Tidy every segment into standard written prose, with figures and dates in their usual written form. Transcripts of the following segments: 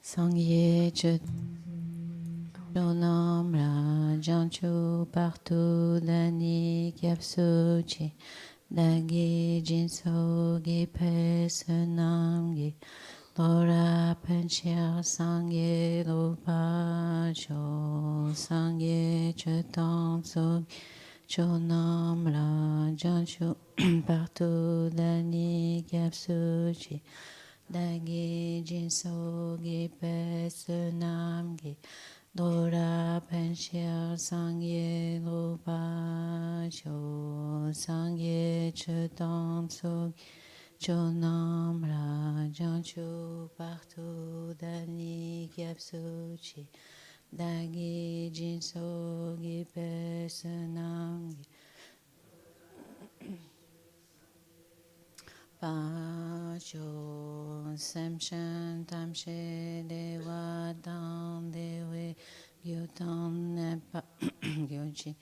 Sangye Chonam Rajanchu partout Dani Kyapsuchi Dagi Jinso Gipe Senamgi Dora Penchir Sangye Rupacho Sangye Chetam Sogi Chonam Rajanchu partout Dani Kyapsuchi Dagi Jinso Gipe Senamgi Dora Penchir Sangye Rupa Cho Sangye Chetam Sogi Chonam Rajan Chu partout Dani Kyapsuchi Dagi Jinso Gipe Senamgi Pacho Semshen Tamshe Dewa Dan Dewe Gyutam Nepa Gyochi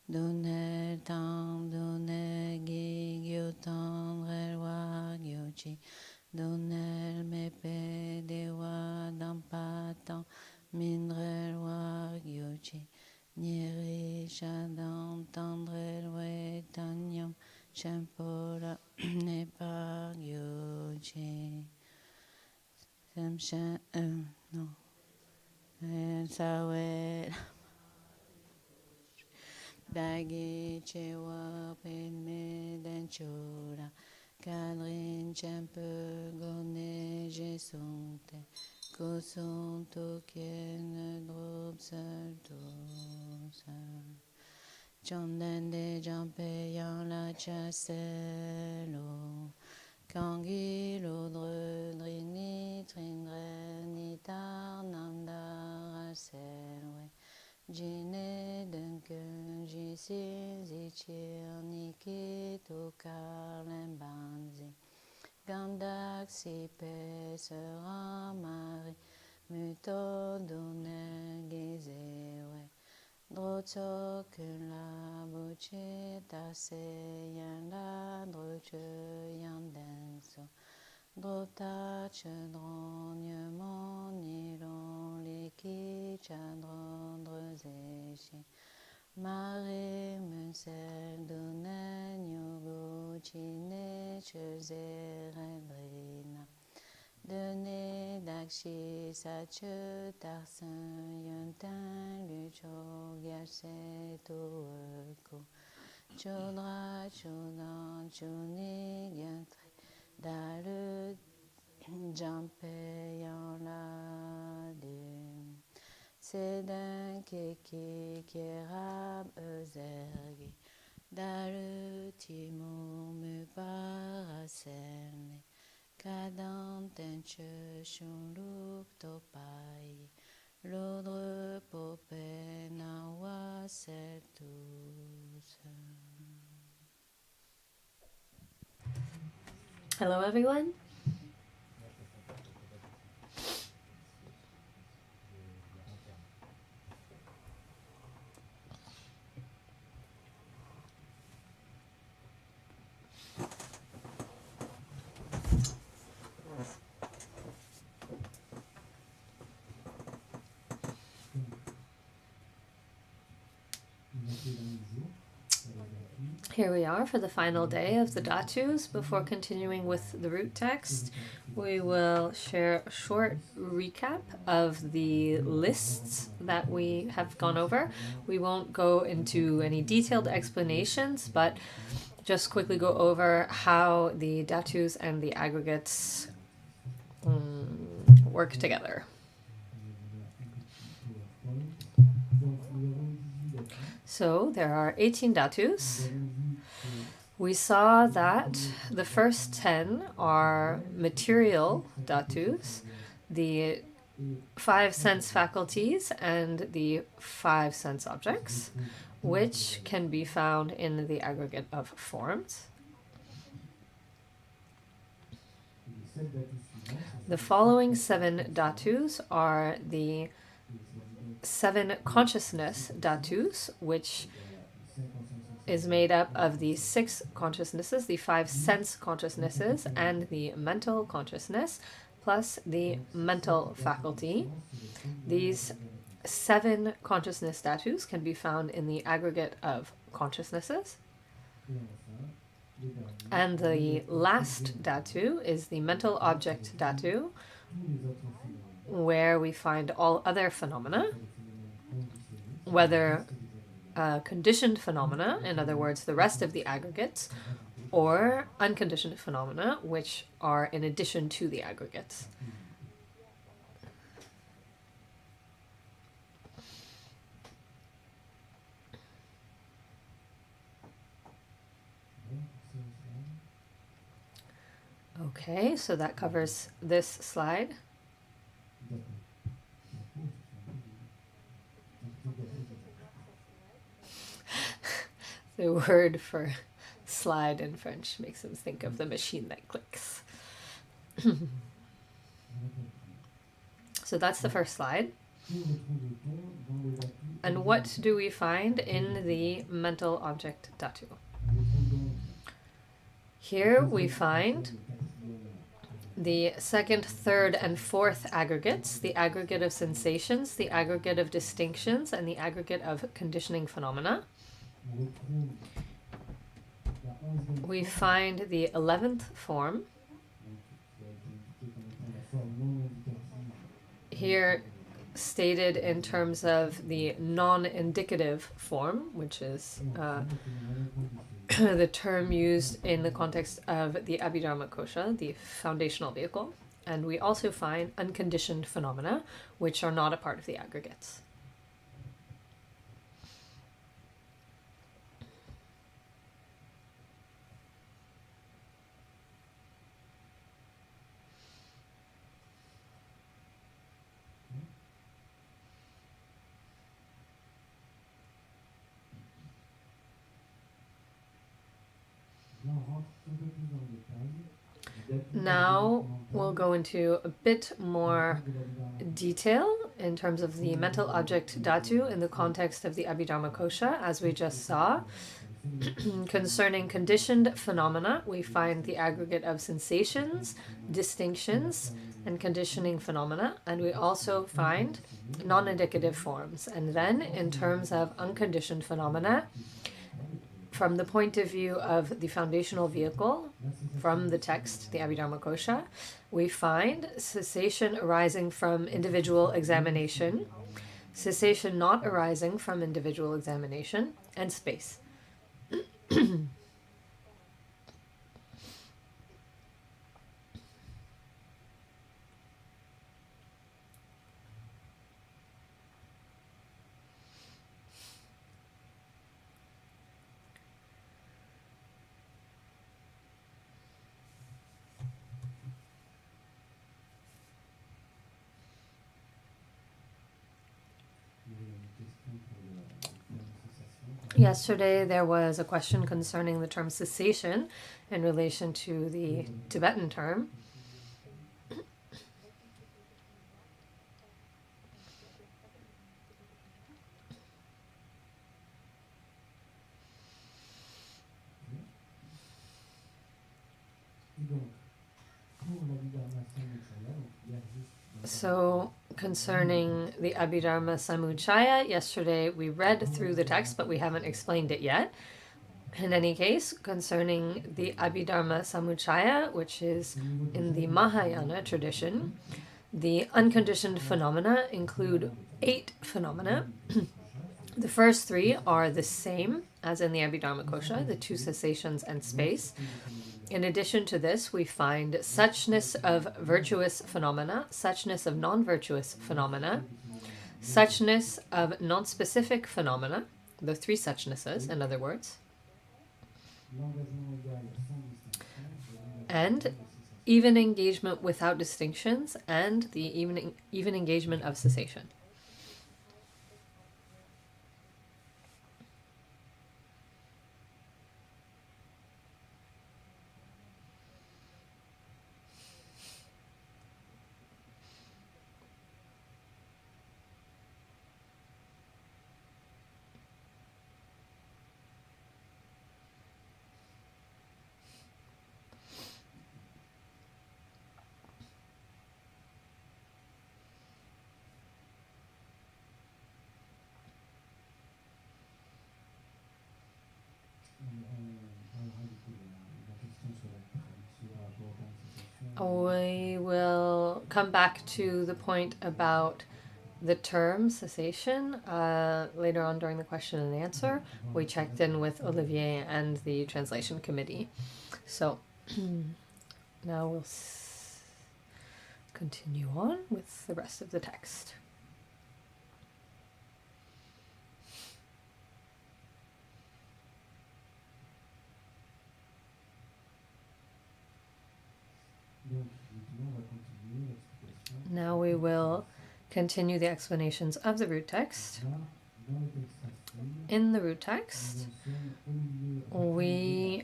Dunel Tam Dunel Gi Gyutam Relwa Gyochi Dunel Mepe Dewa Dampatan Minrelwa Gyochi Nyeri Shadam Tandrelwe Tanyam Champora Nepa Gyochi Semshen no Sawe Dagi Chewa Penme Denchora Kadrin Champe Gone Jesonte Koson Token Drop Saltosa Chondende Jampe Yan La Chaselo Kangi Lodre Drini Trindre Nitar Nanda Selwe Jine Duncan Jisi Zichir Niki Tokar Lembanzi Gandak Sipe Sera Mari Muto Done Gizewe Drotso Kula Buchi Tase Yanda Droche Yandenso Drota Chedron Yemon Nilon Liki Chadron Drezeshi Marie Munsel Dunen Yogo Chine Chezeredrina Dene Dakshi Sache Tarsin Yuntan Lucho Gyase Toeko Chodra Chodan Chuni Gyantre Dalu Jampe Yan La Dune Sedan Keki Kerab Ezergi Dalu Timur Muparaserne Kadam Tenche Shunluk Topai L'ordre Popé Nawa Seltus. Hello, everyone. Here we are for the final day of the Dhatus. Before continuing with the root text, we will share a short recap of the lists that we have gone over. We won't go into any detailed explanations, but just quickly go over how the Dhatus and the aggregates work together. So there are 18 Dhatus. We saw that the first 10 are material Dhatus, the 5 sense faculties and the 5 sense objects, which can be found in the aggregate of forms. The following 7 Dhatus are the 7 consciousness Dhatus, which is made up of the 6 consciousnesses, the 5 sense consciousnesses, and the mental consciousness, plus the mental faculty. These 7 consciousness dhatus can be found in the aggregate of consciousnesses. And the last dhatu is the mental object dhatu, where we find all other phenomena, whether conditioned phenomena, in other words, the rest of the aggregates, or unconditioned phenomena, which are in addition to the aggregates. Okay, so that covers this slide. The word for slide in French makes us think of the machine that clicks. So that's the first slide. And what do we find in the mental object dhatu? Here we find the second, third, and fourth aggregates, the aggregate of sensations, the aggregate of distinctions, and the aggregate of conditioning phenomena. We find the 11th form. Here stated in terms of the non-indicative form, which is the term used in the context of the Abhidharma Kosha, the foundational vehicle. And we also find unconditioned phenomena, which are not a part of the aggregates. Now we'll go into a bit more detail in terms of the mental object dhatu in the context of the Abhidharma Kosha, as we just saw. Concerning conditioned phenomena, we find the aggregate of sensations, distinctions, and conditioning phenomena, and we also find non-indicative forms. And then, in terms of unconditioned phenomena, from the point of view of the foundational vehicle, from the text, the Abhidharma Kosha, we find cessation arising from individual examination, cessation not arising from individual examination, and space. Yesterday there was a question concerning the term cessation in relation to the Tibetan term. So, concerning the Abhidharma Samuccaya, yesterday we read through the text, but we haven't explained it yet. In any case, concerning the Abhidharma Samuccaya, which is in the Mahayana tradition, the unconditioned phenomena include 8 phenomena. The first 3 are the same as in the Abhidharma Kosha, the 2 cessations and space. In addition to this, we find suchness of virtuous phenomena, suchness of non-virtuous phenomena, suchness of non-specific phenomena, the 3 suchnesses, in other words, and even engagement without distinctions, and the even engagement of cessation. We will come back to the point about the term cessation later on during the question and answer. We checked in with Olivier and the translation committee. So now we'll continue on with the rest of the text. Now we will continue the explanations of the root text. In the root text, we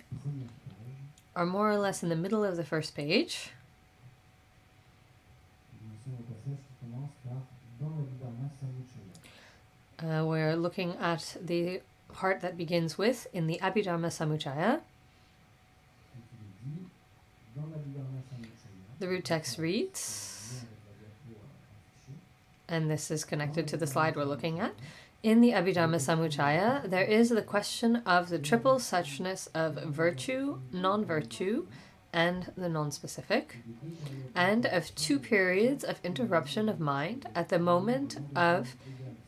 are more or less in the middle of the first page. We're looking at the part that begins with in the Abhidharma Samuccaya. The root text reads, and this is connected to the slide we're looking at. In the Abhidharma Samuccaya, there is the question of the triple suchness of virtue, non-virtue, and the non-specific, and of two periods of interruption of mind at the moment of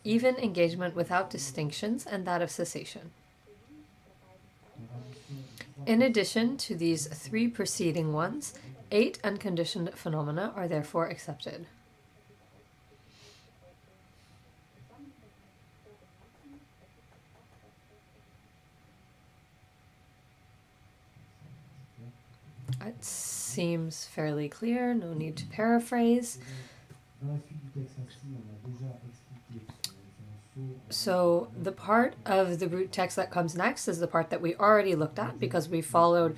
even engagement without distinctions and that of cessation. In addition to these three preceding ones, 8 unconditioned phenomena are therefore accepted. It seems fairly clear, no need to paraphrase. So the part of the root text that comes next is the part that we already looked at because we followed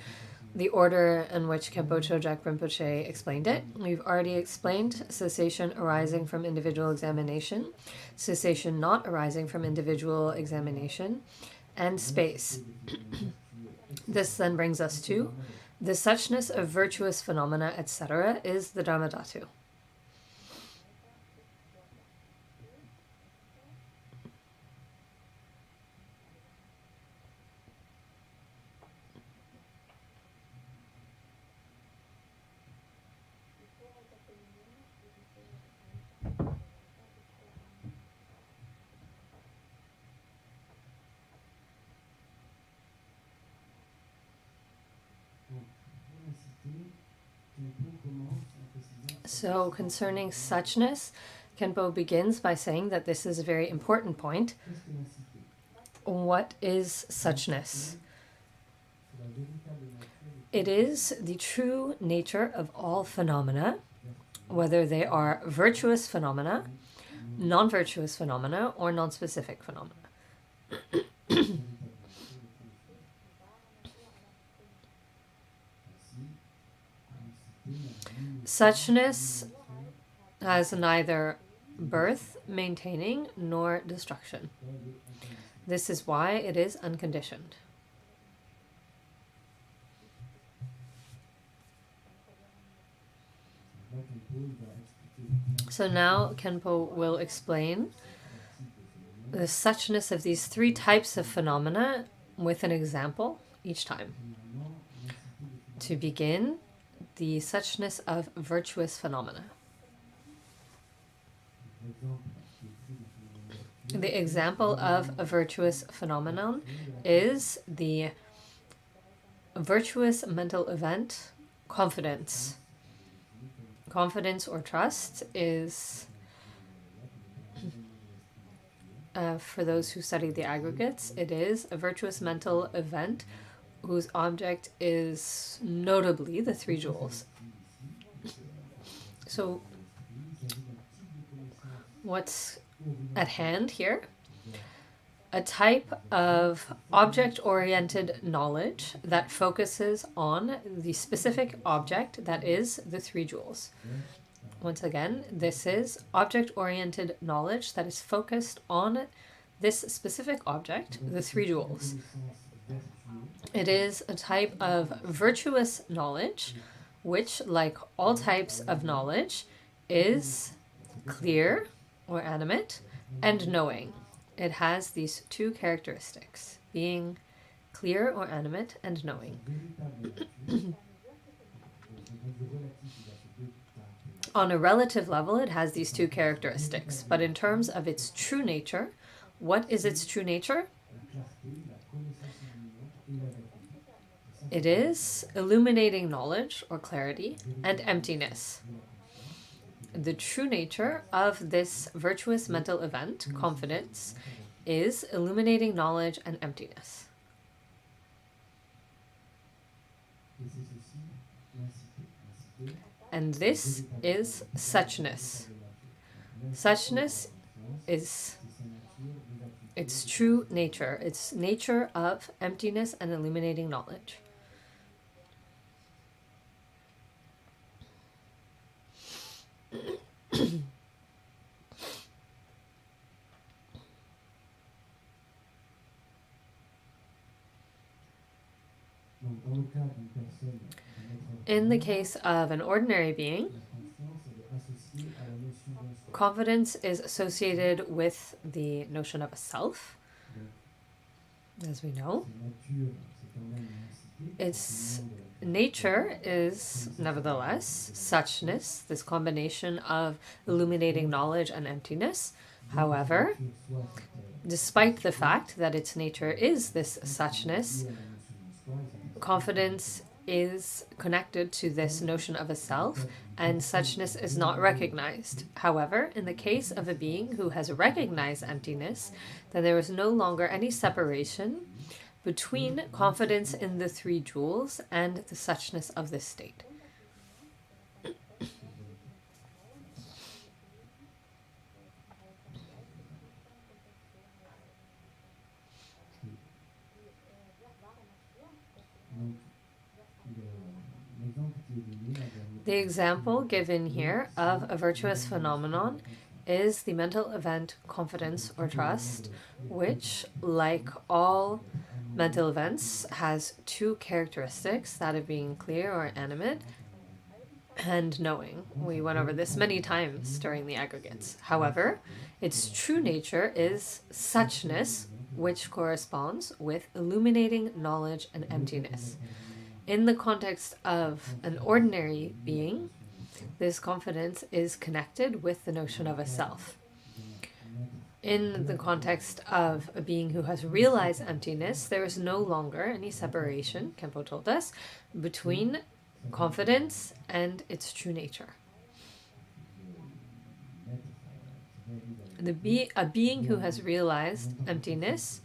the order in which Khenpo Chödrak Rinpoche explained it. We've already explained cessation arising from individual examination, cessation not arising from individual examination, and space. This then brings us to the suchness of virtuous phenomena, etc., is the Dharma Dhatu. So concerning suchness, Khenpo begins by saying that this is a very important point. What is suchness? It is the true nature of all phenomena, whether they are virtuous phenomena, non-virtuous phenomena, or non-specific phenomena. Suchness has neither birth, maintaining, nor destruction. This is why it is unconditioned. So now Khenpo will explain the suchness of these three types of phenomena with an example each time. To begin, the suchness of virtuous phenomena. The example of a virtuous phenomenon is the virtuous mental event, confidence. Confidence or trust is, for those who study the aggregates, it is a virtuous mental event whose object is notably the three jewels. So what's at hand here? A type of object-oriented knowledge that focuses on the specific object that is the three jewels. Once again, this is object-oriented knowledge that is focused on this specific object, the three jewels. It is a type of virtuous knowledge, which, like all types of knowledge, is clear or animate and knowing. It has these two characteristics, being clear or animate and knowing. On a relative level, it has these two characteristics, but in terms of its true nature, what is its true nature? It is illuminating knowledge or clarity and emptiness. The true nature of this virtuous mental event, confidence, is illuminating knowledge and emptiness. And this is suchness. Suchness is its true nature, its nature of emptiness and illuminating knowledge. In the case of an ordinary being, confidence is associated with the notion of a self, as we know. Its nature is, nevertheless, suchness, this combination of illuminating knowledge and emptiness. However, despite the fact that its nature is this suchness, confidence is connected to this notion of a self, and suchness is not recognized. However, in the case of a being who has recognized emptiness, then there is no longer any separation between confidence in the three jewels and the suchness of this state. The example given here of a virtuous phenomenon is the mental event confidence or trust, which, like all mental events, has two characteristics, that of being clear or animate and knowing. We went over this many times during the aggregates. However, its true nature is suchness, which corresponds with illuminating knowledge and emptiness. In the context of an ordinary being, this confidence is connected with the notion of a self. In the context of a being who has realized emptiness, there is no longer any separation, Khenpo told us, between confidence and its true nature. A being who has realized emptiness,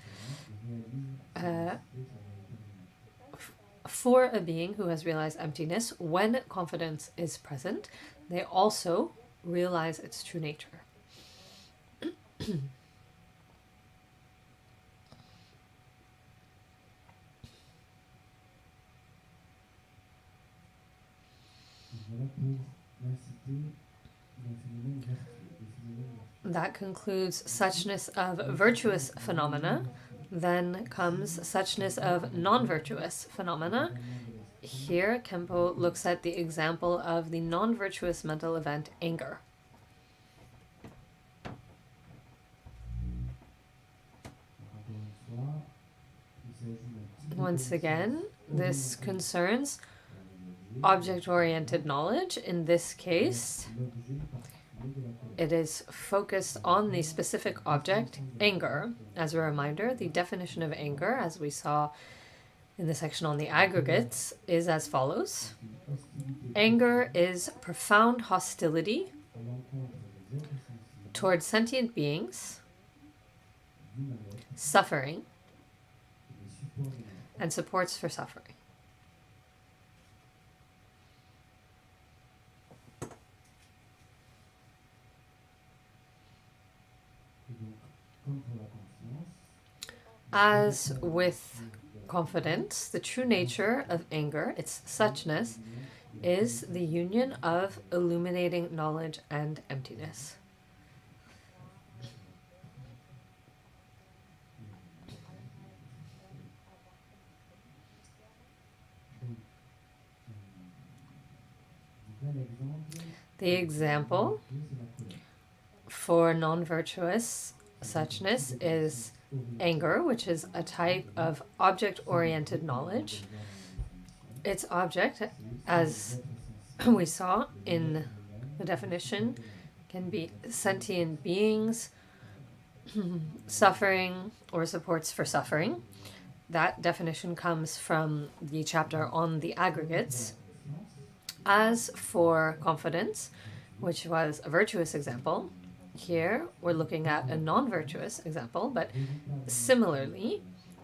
for a being who has realized emptiness, when confidence is present, they also realize its true nature. That concludes suchness of virtuous phenomena. Then comes suchness of non-virtuous phenomena. Here, Khenpo looks at the example of the non-virtuous mental event, anger. Once again, this concerns object-oriented knowledge. In this case, it is focused on the specific object, anger. As a reminder, the definition of anger, as we saw in the section on the aggregates, is as follows. Anger is profound hostility towards sentient beings, suffering, and supports for suffering. As with confidence, the true nature of anger, its suchness, is the union of illuminating knowledge and emptiness. The example for non-virtuous suchness is anger, which is a type of object-oriented knowledge. Its object, as we saw in the definition can be sentient beings, suffering, or supports for suffering. That definition comes from the chapter on the aggregates. As for confidence, which was a virtuous example, here we're looking at a non-virtuous example, but similarly,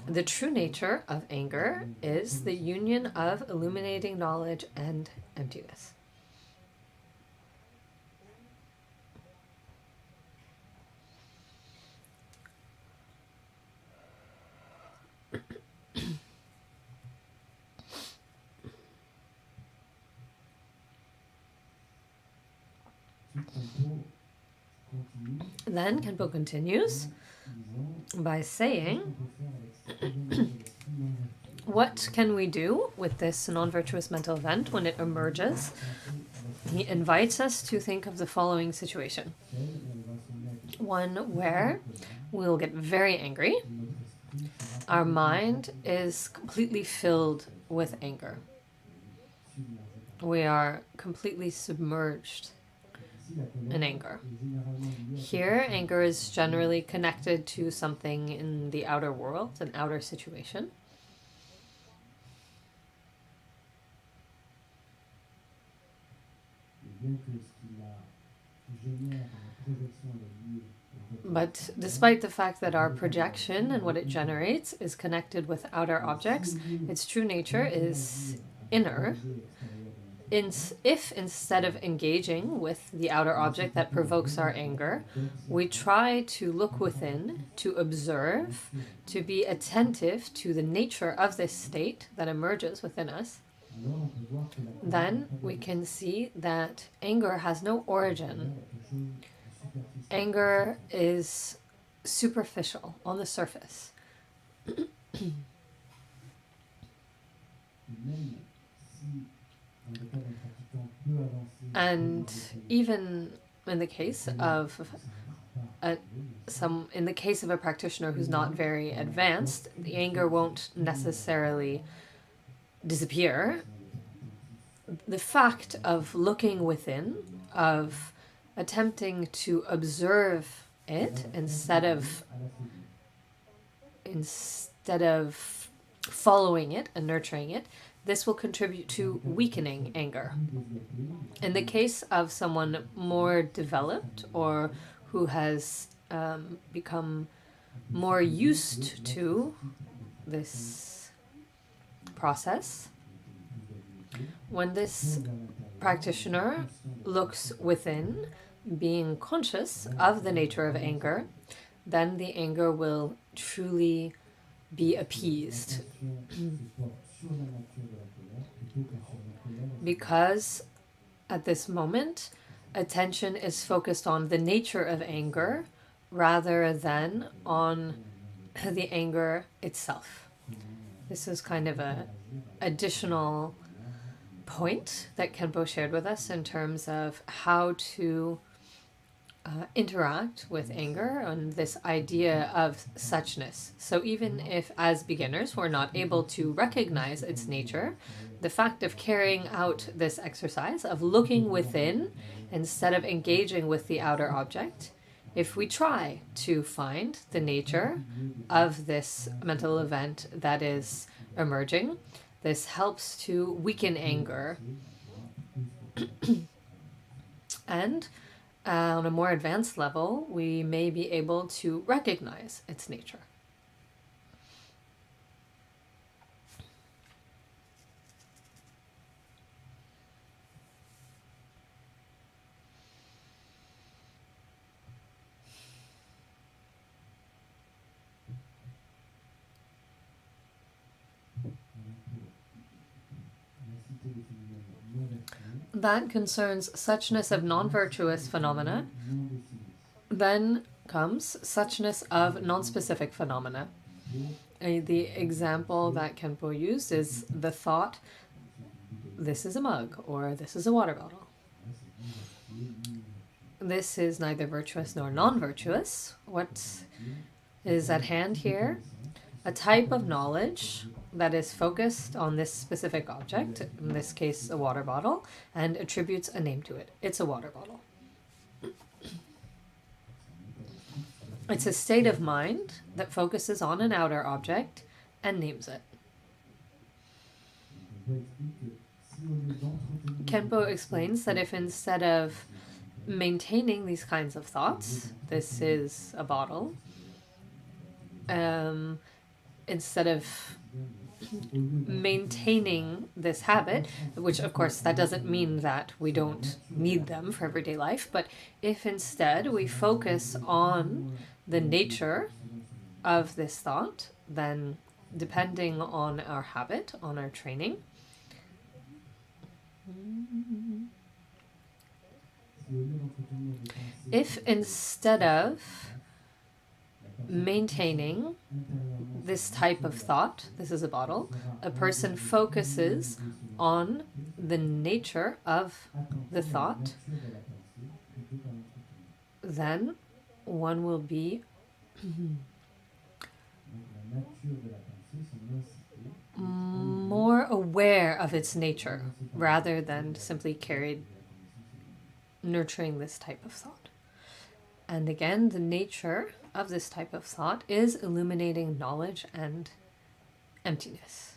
the true nature of anger is the union of illuminating knowledge and emptiness. Then Khenpo continues by saying, what can we do with this non-virtuous mental event when it emerges? He invites us to think of the following situation. One where we'll get very angry. Our mind is completely filled with anger. We are completely submerged in anger. Here, anger is generally connected to something in the outer world, an outer situation. But despite the fact that our projection and what it generates is connected with outer objects, its true nature is inner. If instead of engaging with the outer object that provokes our anger, we try to look within, to observe, to be attentive to the nature of this state that emerges within us, then we can see that anger has no origin. Anger is superficial, on the surface. And even in the case of a practitioner who's not very advanced, the anger won't necessarily disappear. The fact of looking within, of attempting to observe it instead of following it and nurturing it, this will contribute to weakening anger. In the case of someone more developed or who has become more used to this process, when this practitioner looks within, being conscious of the nature of anger, then the anger will truly be appeased. Because at this moment, attention is focused on the nature of anger rather than on the anger itself. This is kind of an additional point that Khenpo shared with us in terms of how to interact with anger and this idea of suchness. So even if as beginners we're not able to recognize its nature, the fact of carrying out this exercise of looking within instead of engaging with the outer object, if we try to find the nature of this mental event that is emerging, this helps to weaken anger. And on a more advanced level, we may be able to recognize its nature. That concerns suchness of non-virtuous phenomena. Then comes suchness of non-specific phenomena. The example that Khenpo used is the thought, this is a mug, or this is a water bottle. This is neither virtuous nor non-virtuous. What is at hand here? a type of knowledge that is focused on this specific object, in this case a water bottle, and attributes a name to it. It's a water bottle. It's a state of mind that focuses on an outer object and names it. Khenpo explains that if instead of maintaining these kinds of thoughts, this is a bottle, instead of maintaining this habit, which of course that doesn't mean that we don't need them for everyday life, but if instead we focus on the nature of this thought, then depending on our habit, on our training, if instead of maintaining this type of thought, this is a bottle, a person focuses on the nature of the thought, then one will be more aware of its nature rather than simply nurturing this type of thought. And again, the nature of this type of thought is illuminating knowledge and emptiness.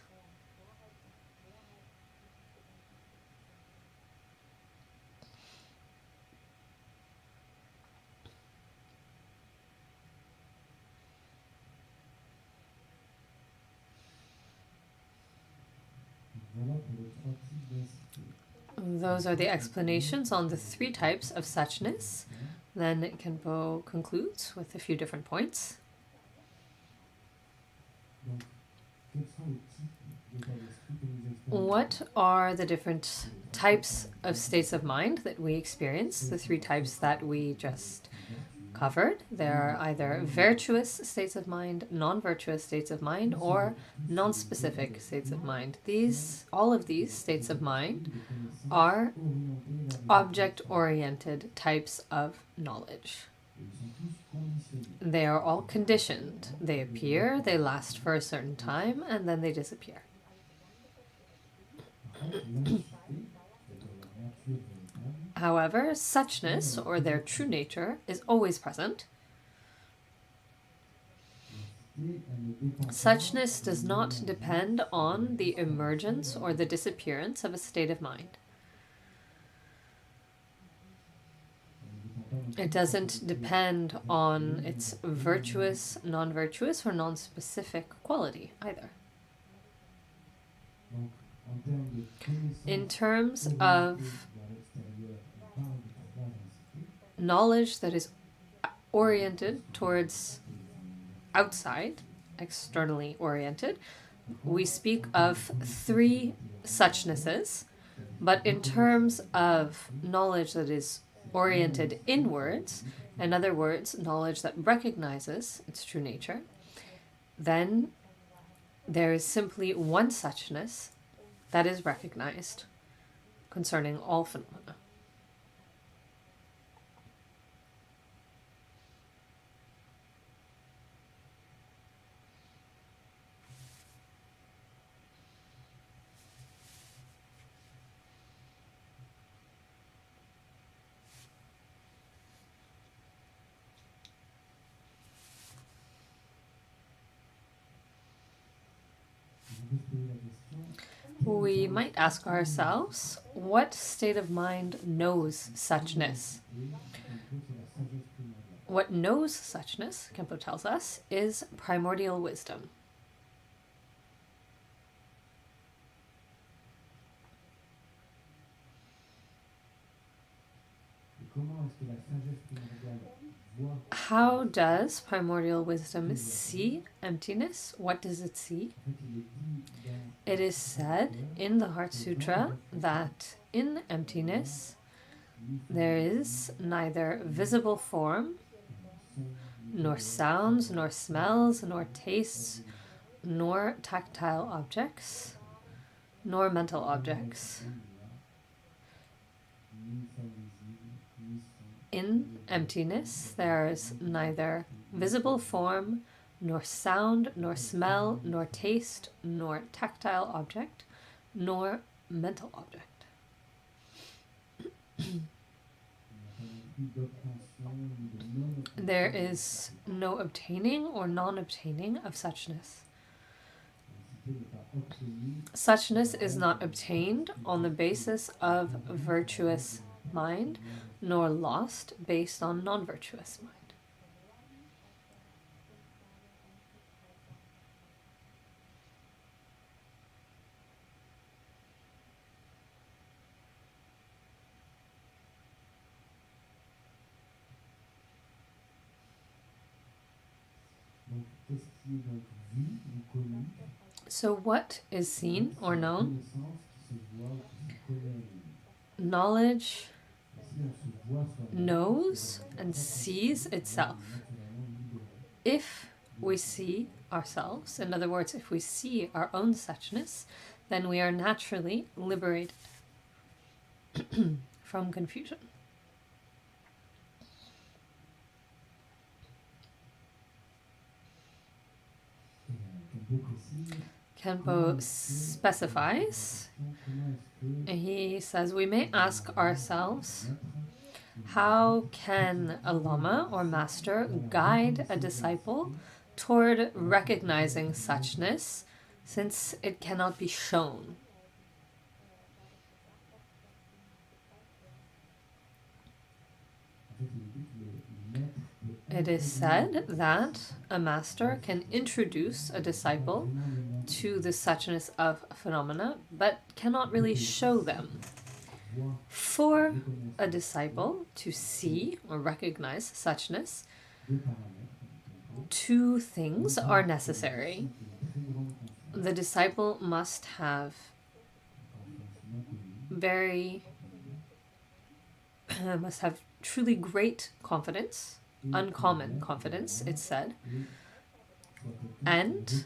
Those are the explanations on the 3 types of suchness. Then Khenpo concludes with a few different points. What are the different types of states of mind that we experience? The 3 types that we just covered. There are either virtuous states of mind, non-virtuous states of mind, or non-specific states of mind. All of these states of mind are object-oriented types of knowledge. They are all conditioned. They appear, they last for a certain time, and then they disappear. However, suchness, or their true nature, is always present. Suchness does not depend on the emergence or the disappearance of a state of mind. It doesn't depend on its virtuous, non-virtuous, or non-specific quality either. In terms of knowledge that is oriented towards outside, externally oriented, we speak of 3 suchnesses, but in terms of knowledge that is oriented inwards, in other words, knowledge that recognizes its true nature, then there is simply one suchness that is recognized concerning all phenomena. We might ask ourselves, what state of mind knows suchness? What knows suchness, Khenpo tells us, is primordial wisdom. How does primordial wisdom see emptiness? What does it see? It is said in the Heart Sutra that in emptiness there is neither visible form, nor sounds, nor smells, nor tastes, nor tactile objects, nor mental objects. In emptiness, there is neither visible form, nor sound, nor smell, nor taste, nor tactile object, nor mental object. There is no obtaining or non-obtaining of suchness. Suchness is not obtained on the basis of virtuous mind, nor lost based on non-virtuous mind. So what is seen or known? Knowledge knows and sees itself. If we see ourselves, in other words, if we see our own suchness, then we are naturally liberated from confusion. Khenpo specifies, he says, we may ask ourselves, how can a lama or master guide a disciple toward recognizing suchness, since it cannot be shown? It is said that a master can introduce a disciple to the suchness of phenomena, but cannot really show them. For a disciple to see or recognize suchness, two things are necessary. The disciple must have truly great confidence, uncommon confidence, it's said, and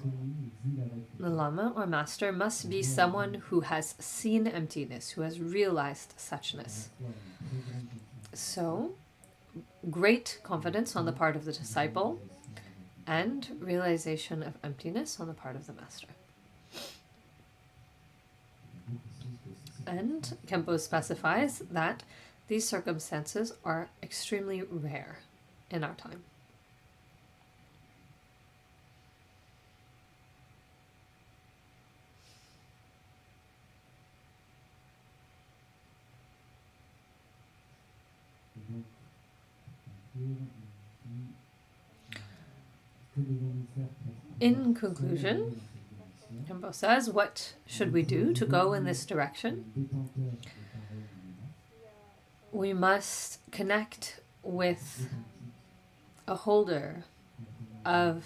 the lama or master must be someone who has seen emptiness, who has realized suchness. So, great confidence on the part of the disciple and realization of emptiness on the part of the master. And Khenpo specifies that these circumstances are extremely rare in our time. In conclusion, Khenpo says, what should we do to go in this direction? We must connect with a holder of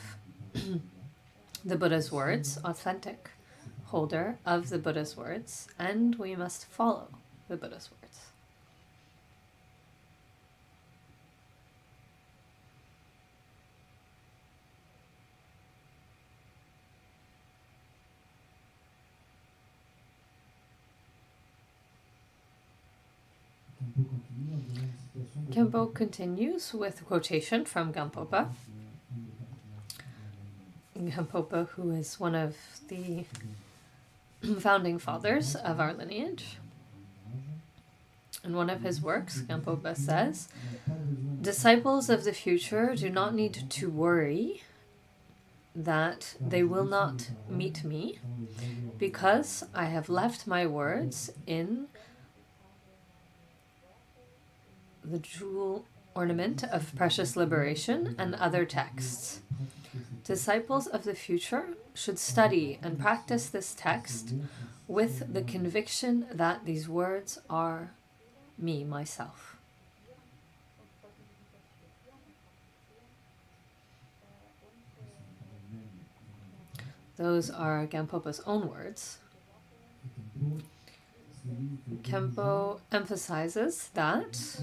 the Buddha's words, authentic holder of the Buddha's words, and we must follow the Buddha's words. Khenpo continues with a quotation from Gampopa. Gampopa, who is one of the founding fathers of our lineage. In one of his works, Gampopa says, disciples of the future do not need to worry that they will not meet me, because I have left my words in the jewel ornament of precious liberation and other texts. Disciples of the future should study and practice this text with the conviction that these words are me, myself. Those are Gampopa's own words. Khenpo emphasizes that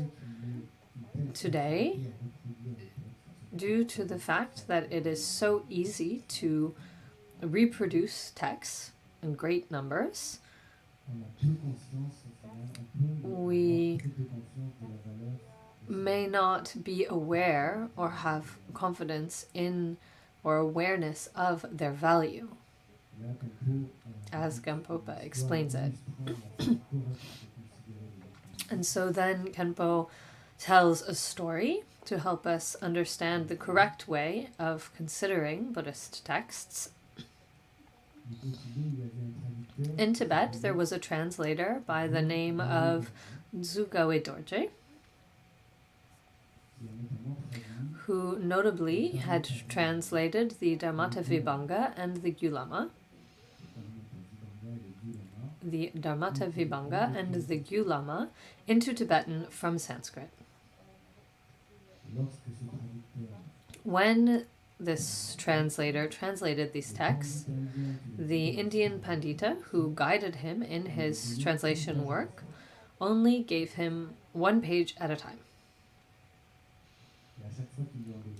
today, due to the fact that it is so easy to reproduce texts in great numbers, we may not be aware or have confidence in or awareness of their value, as Gampopa explains it. And so then Khenpo tells a story to help us understand the correct way of considering Buddhist texts. In Tibet, there was a translator by the name of Zugawe Dorje, who notably had translated the Dharmata Vibhanga and the Gyulama. The Dharmata Vibhanga and the Gyulama into Tibetan from Sanskrit. When this translator translated these texts, the Indian Pandita who guided him in his translation work only gave him 1 page at a time.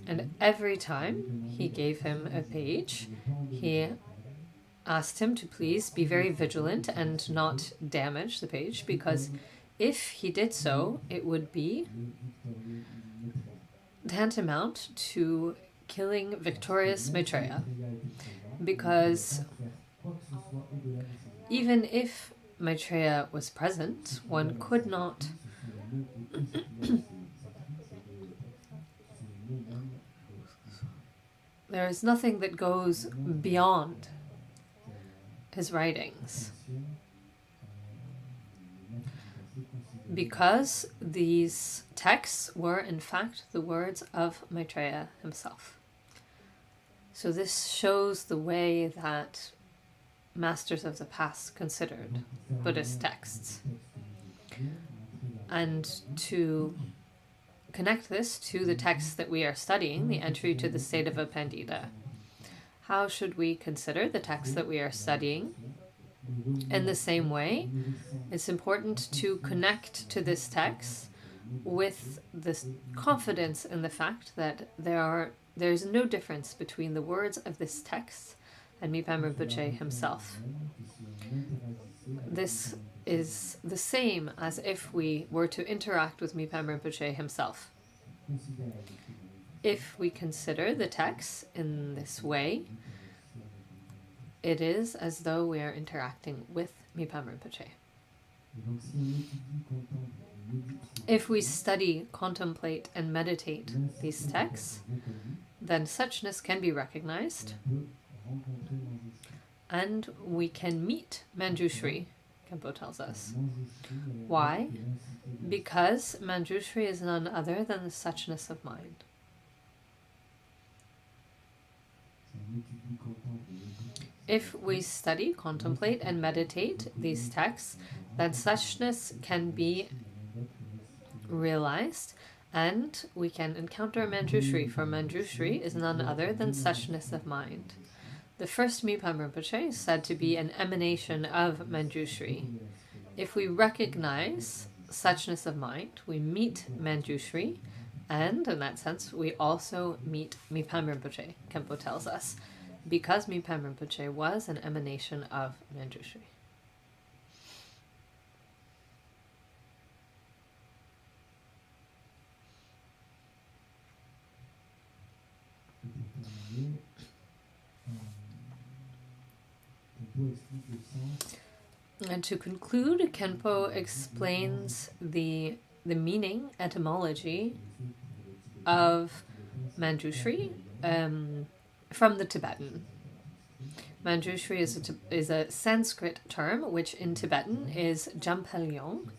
And every time he gave him a page, he asked him to please be very vigilant and not damage the page, because if he did so, it would be tantamount to killing victorious Maitreya. Because even if Maitreya was present, one could not there is nothing that goes beyond his writings, because these texts were in fact the words of Maitreya himself. So this shows the way that masters of the past considered Buddhist texts. And to connect this to the text that we are studying, the entry to the state of a Pandita, how should we consider the text that we are studying? In the same way, it's important to connect to this text with this confidence in the fact that there's no difference between the words of this text and Mipham Rinpoche himself. This is the same as if we were to interact with Mipham Rinpoche himself. If we consider the text in this way, it is as though we are interacting with Mipham Rinpoche. If we study, contemplate, and meditate these texts, then suchness can be recognized, and we can meet Manjushri, Khenpo tells us. Why? Because Manjushri is none other than the suchness of mind. If we study, contemplate, and meditate these texts, then suchness can be realized, and we can encounter Manjushri, for Manjushri is none other than suchness of mind. The first Mipham Rinpoche is said to be an emanation of Manjushri. If we recognize suchness of mind, we meet Manjushri, and in that sense, we also meet Mipham Rinpoche, Khenpo tells us, because Mipham Rinpoche was an emanation of Manjushri. And to conclude, Khenpo explains the meaning, etymology of Manjushri from the Tibetan. Manjushri is a Sanskrit term, which in Tibetan is Jampelyong.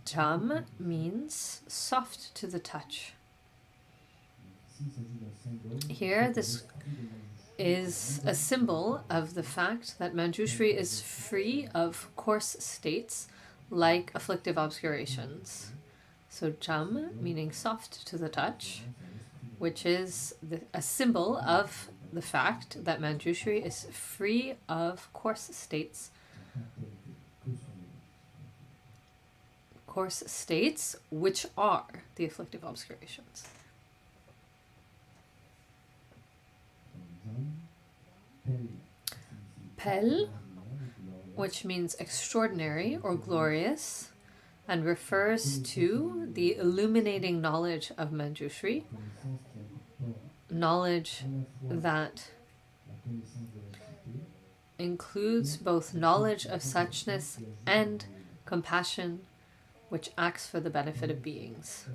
Jam means soft to the touch. Here, this is a symbol of the fact that Manjushri is free of coarse states like afflictive obscurations. So Jam, meaning soft to the touch, which is a symbol of the fact that Manjushri is free of coarse states which are the afflictive obscurations. Pel, which means extraordinary or glorious, and refers to the illuminating knowledge of Manjushri, knowledge that includes both knowledge of suchness and compassion, which acts for the benefit of beings.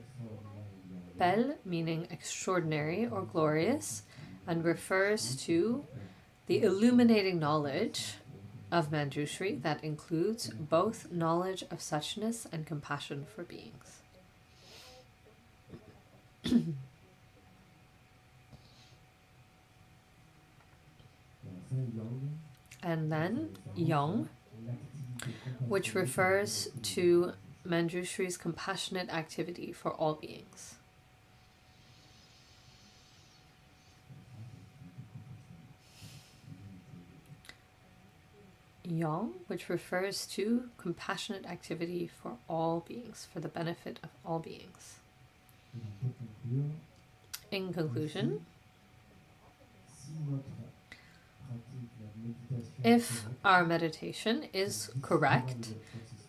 Bel, meaning extraordinary or glorious, and refers to the illuminating knowledge of Manjushri that includes both knowledge of suchness and compassion for beings. And then Yang, which refers to Manjushri's compassionate activity for all beings. Yang, which refers to compassionate activity for all beings, for the benefit of all beings. In conclusion, if our meditation is correct,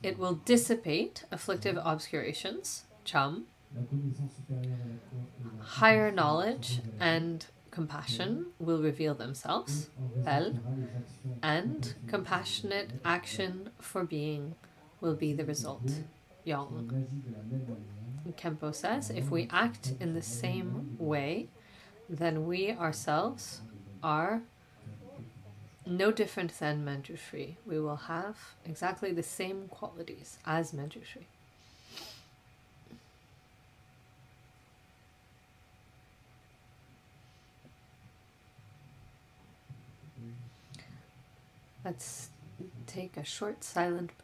it will dissipate afflictive obscurations, cham, higher knowledge and compassion will reveal themselves, bel, and compassionate action for being will be the result, yang. Khenpo says, if we act in the same way, then we ourselves are no different than Manjushri. We will have exactly the same qualities as Manjushri. Let's take a short silent break.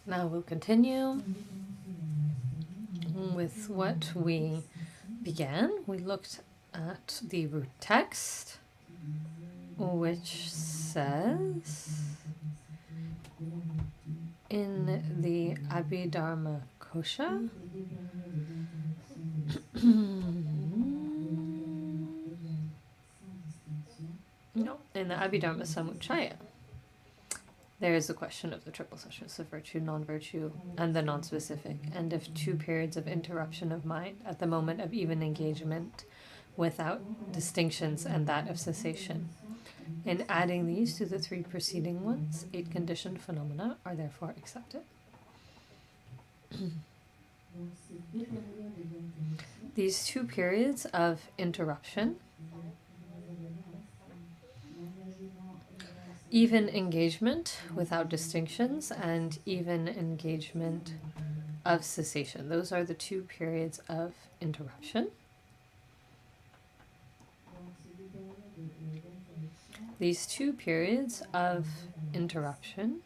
Now we'll continue with what we began. We looked at the root text, which says in the Abhidharma Kosha, no, in the Abhidharma Samuccaya, there is a question of the triple suchness of virtue, non-virtue, and the non-specific, and of two periods of interruption of mind at the moment of even engagement without distinctions and that of cessation. In adding these to the three preceding ones, 8 conditioned phenomena are therefore accepted. These two periods of interruption, even engagement without distinctions, and even engagement of cessation. Those are the two periods of interruption. These two periods of interruption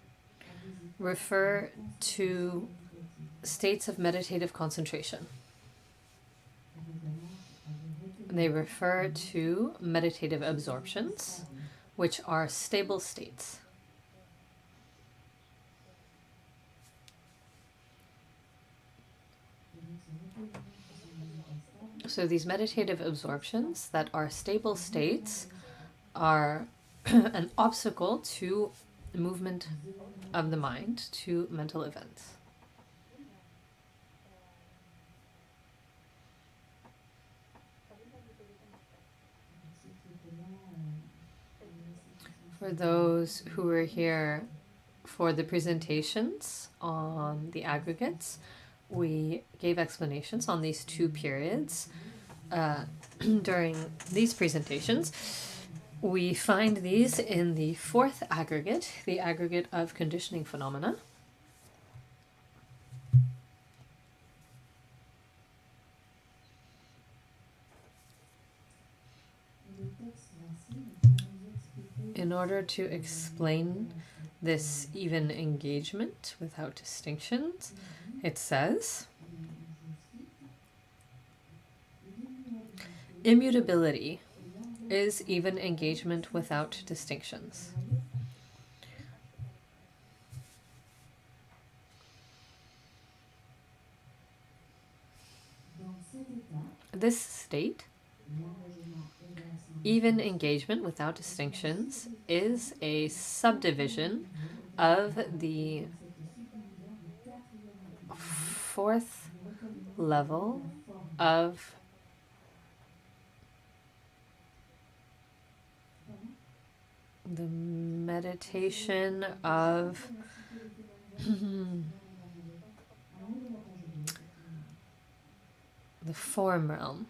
refer to states of meditative concentration. They refer to meditative absorptions, which are stable states. So these meditative absorptions that are stable states are an obstacle to movement of the mind, to mental events. For those who were here for the presentations on the aggregates, we gave explanations on these two periods. During these presentations, we find these in the fourth aggregate, the aggregate of conditioning phenomena. In order to explain this even engagement without distinctions, it says, immutability is even engagement without distinctions. This state, even engagement without distinctions, is a subdivision of the fourth level of the meditation of the form realm.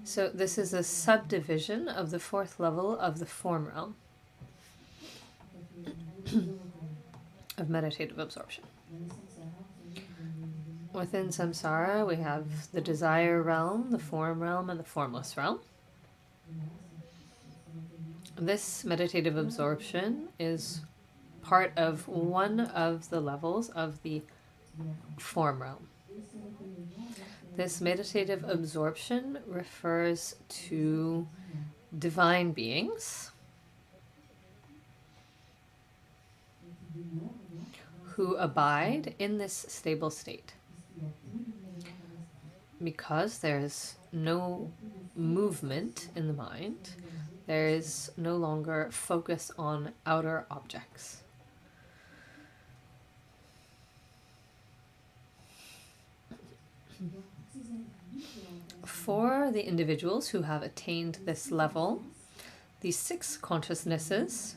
So this is a subdivision of the fourth level of the form realm of meditative absorption. Within samsara, we have the desire realm, the form realm, and the formless realm. This meditative absorption is part of one of the levels of the form realm. This meditative absorption refers to divine beings who abide in this stable state. Because there is no movement in the mind, there is no longer focus on outer objects. For the individuals who have attained this level, these 6 consciousnesses,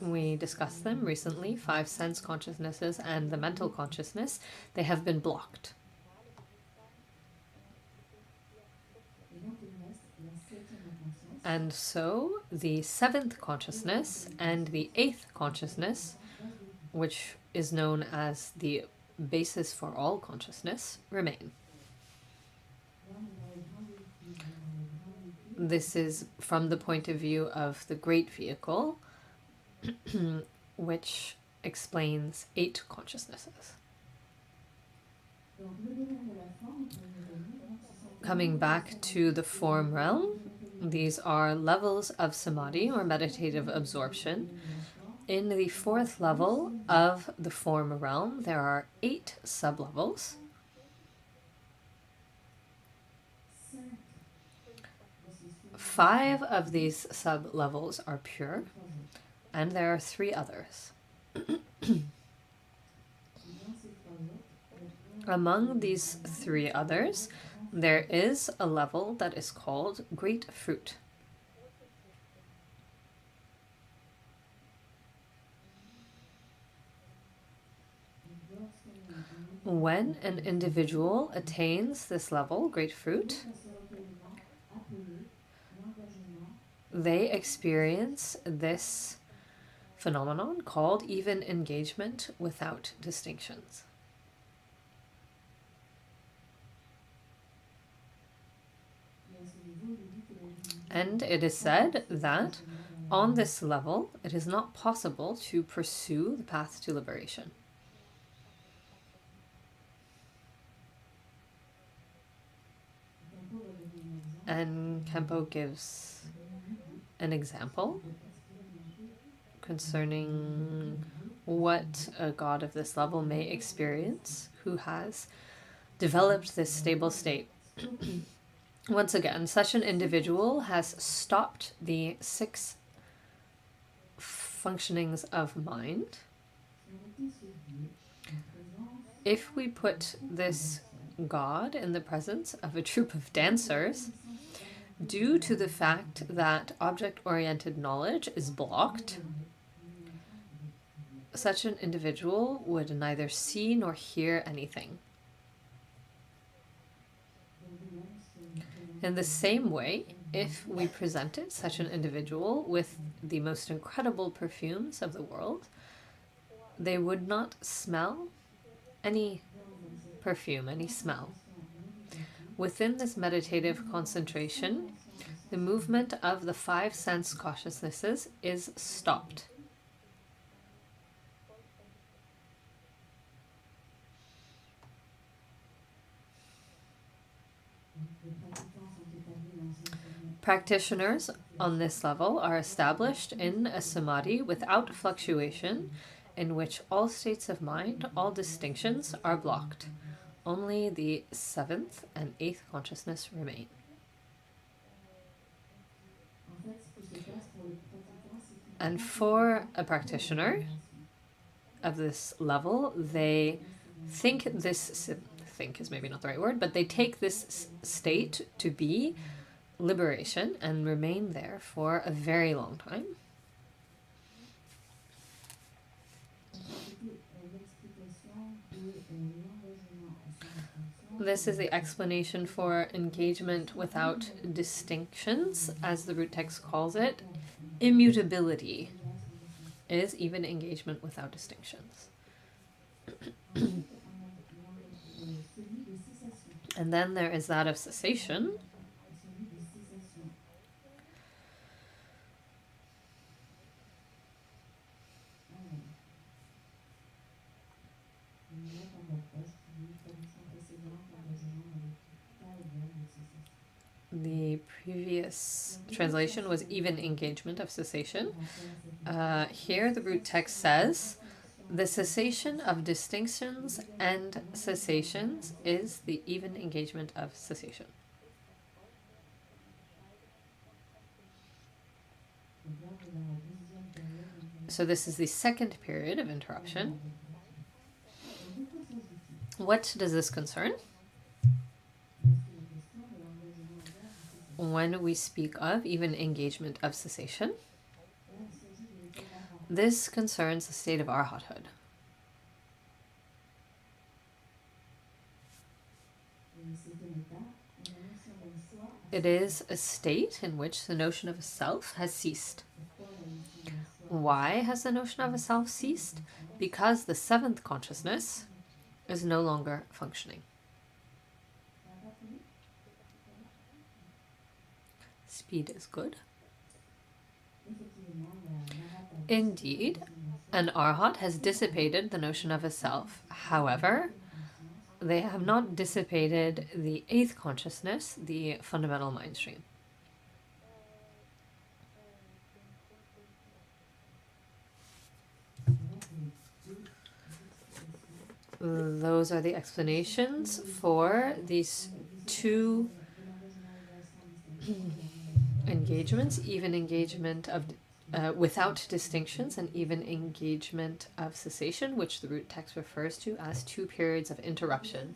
we discussed them recently, 5 sense consciousnesses and the mental consciousness, they have been blocked. And so the 7th consciousness and the 8th consciousness, which is known as the basis for all consciousness, remain. This is from the point of view of the great vehicle, which explains 8 consciousnesses. Coming back to the form realm, these are levels of samadhi or meditative absorption. In the 4th level of the form realm, there are 8 sublevels. 5 of these sub-levels are pure, and there are 3 others. Among these 3 others, there is a level that is called Great Fruit. When an individual attains this level, Great Fruit, they experience this phenomenon called even engagement without distinctions. And it is said that on this level, it is not possible to pursue the path to liberation. And Khenpo gives an example concerning what a god of this level may experience who has developed this stable state. Once again, such an individual has stopped the 6 functionings of mind if we put this God in the presence of a troupe of dancers, due to the fact that object-oriented knowledge is blocked, such an individual would neither see nor hear anything. In the same way, if we presented such an individual with the most incredible perfumes of the world, they would not smell any perfume, any smell. Within this meditative concentration, the movement of the 5 sense consciousnesses is stopped. Practitioners on this level are established in a samadhi without fluctuation, in which all states of mind, all distinctions are blocked. Only the 7th and 8th consciousness remain. And for a practitioner of this level, they think is maybe not the right word, but they take this state to be liberation and remain there for a very long time. This is the explanation for engagement without distinctions, as the root text calls it. Immutability is even engagement without distinctions. And then there is that of cessation. The previous translation was even engagement of cessation. Here the root text says, the cessation of distinctions and cessations is the even engagement of cessation. So this is the second period of interruption. What does this concern? When we speak of even engagement of cessation, this concerns the state of arhathood. It is a state in which the notion of a self has ceased. Why has the notion of a self ceased? Because the 7th consciousness is no longer functioning. Speed is good. Indeed, an arhat has dissipated the notion of a self. However, they have not dissipated the 8th consciousness, the fundamental mind stream. Those are the explanations for these 2 engagements, even engagement of without distinctions and even engagement of cessation, which the root text refers to as 2 periods of interruption.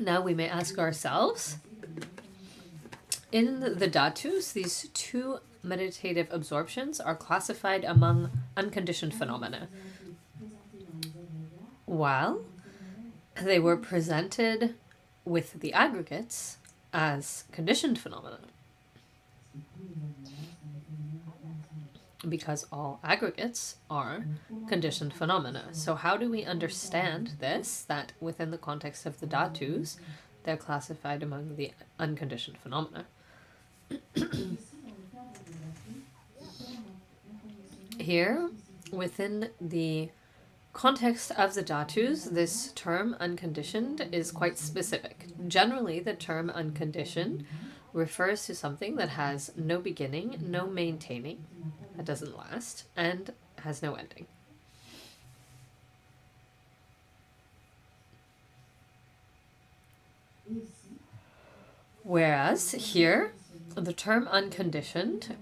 Now we may ask ourselves, in the Dhatus, these 2 meditative absorptions are classified among unconditioned phenomena, while they were presented with the aggregates as conditioned phenomena, because all aggregates are conditioned phenomena. So how do we understand this, that within the context of the Dhatus, they're classified among the unconditioned phenomena? Here, within the context of the Dhatus, this term unconditioned is quite specific. Generally, the term unconditioned refers to something that has no beginning, no maintaining, that doesn't last, and has no ending. Whereas here, the term unconditioned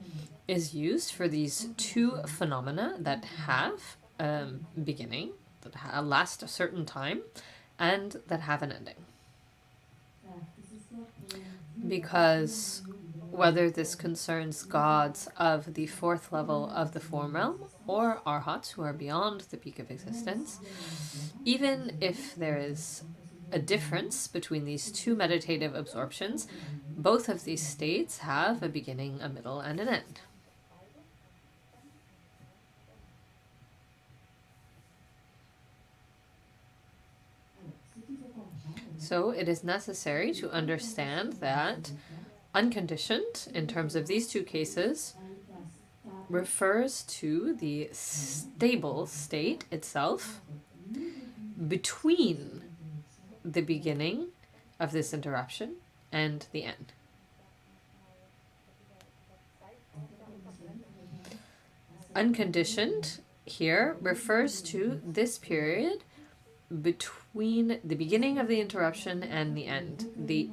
is used for these 2 phenomena that have beginning, that last a certain time, and that have an ending. Because whether this concerns gods of the fourth level of the form realm or arhats who are beyond the peak of existence, even if there is a difference between these two meditative absorptions, both of these states have a beginning, a middle, and an end. So it is necessary to understand that unconditioned, in terms of these two cases, refers to the stable state itself between the beginning of this interruption and the end. Unconditioned here refers to this period between the beginning of the interruption and the end. The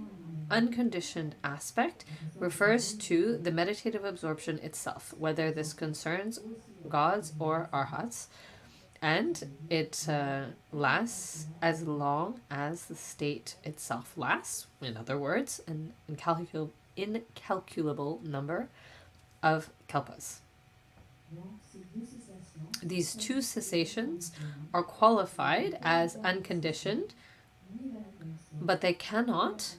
unconditioned aspect refers to the meditative absorption itself, whether this concerns gods or arhats, and it lasts as long as the state itself lasts. In other words, an incalculable number of kalpas. These two cessations are qualified as unconditioned, but they cannot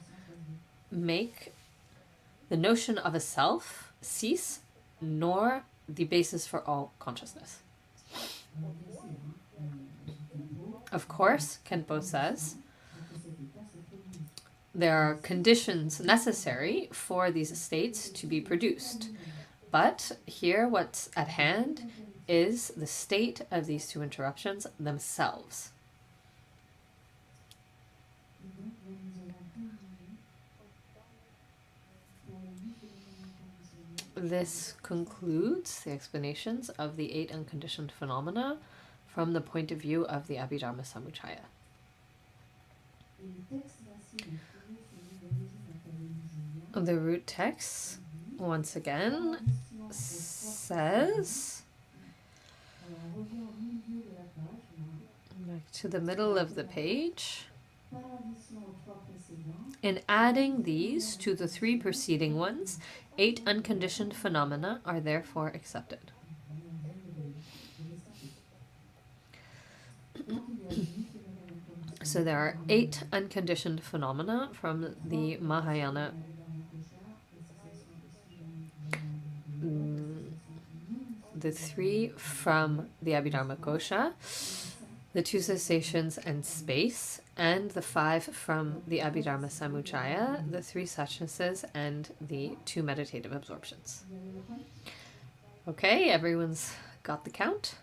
make the notion of a self cease, nor the basis for all consciousness. Of course, Khenpo says, there are conditions necessary for these states to be produced. But here what's at hand is the state of these two interruptions themselves. This concludes the explanations of the 8 unconditioned phenomena from the point of view of the Abhidharma Samuccaya. The root text, once again, says, back to the middle of the page, in adding these to the 3 preceding ones, 8 unconditioned phenomena are therefore accepted. So there are 8 unconditioned phenomena from the Mahayana. The 3 from the Abhidharma Kosha, the 2 cessations and space, and the 5 from the Abhidharma Samuccaya, the 3 suchnesses, and the 2 meditative absorptions. Okay, everyone's got the count?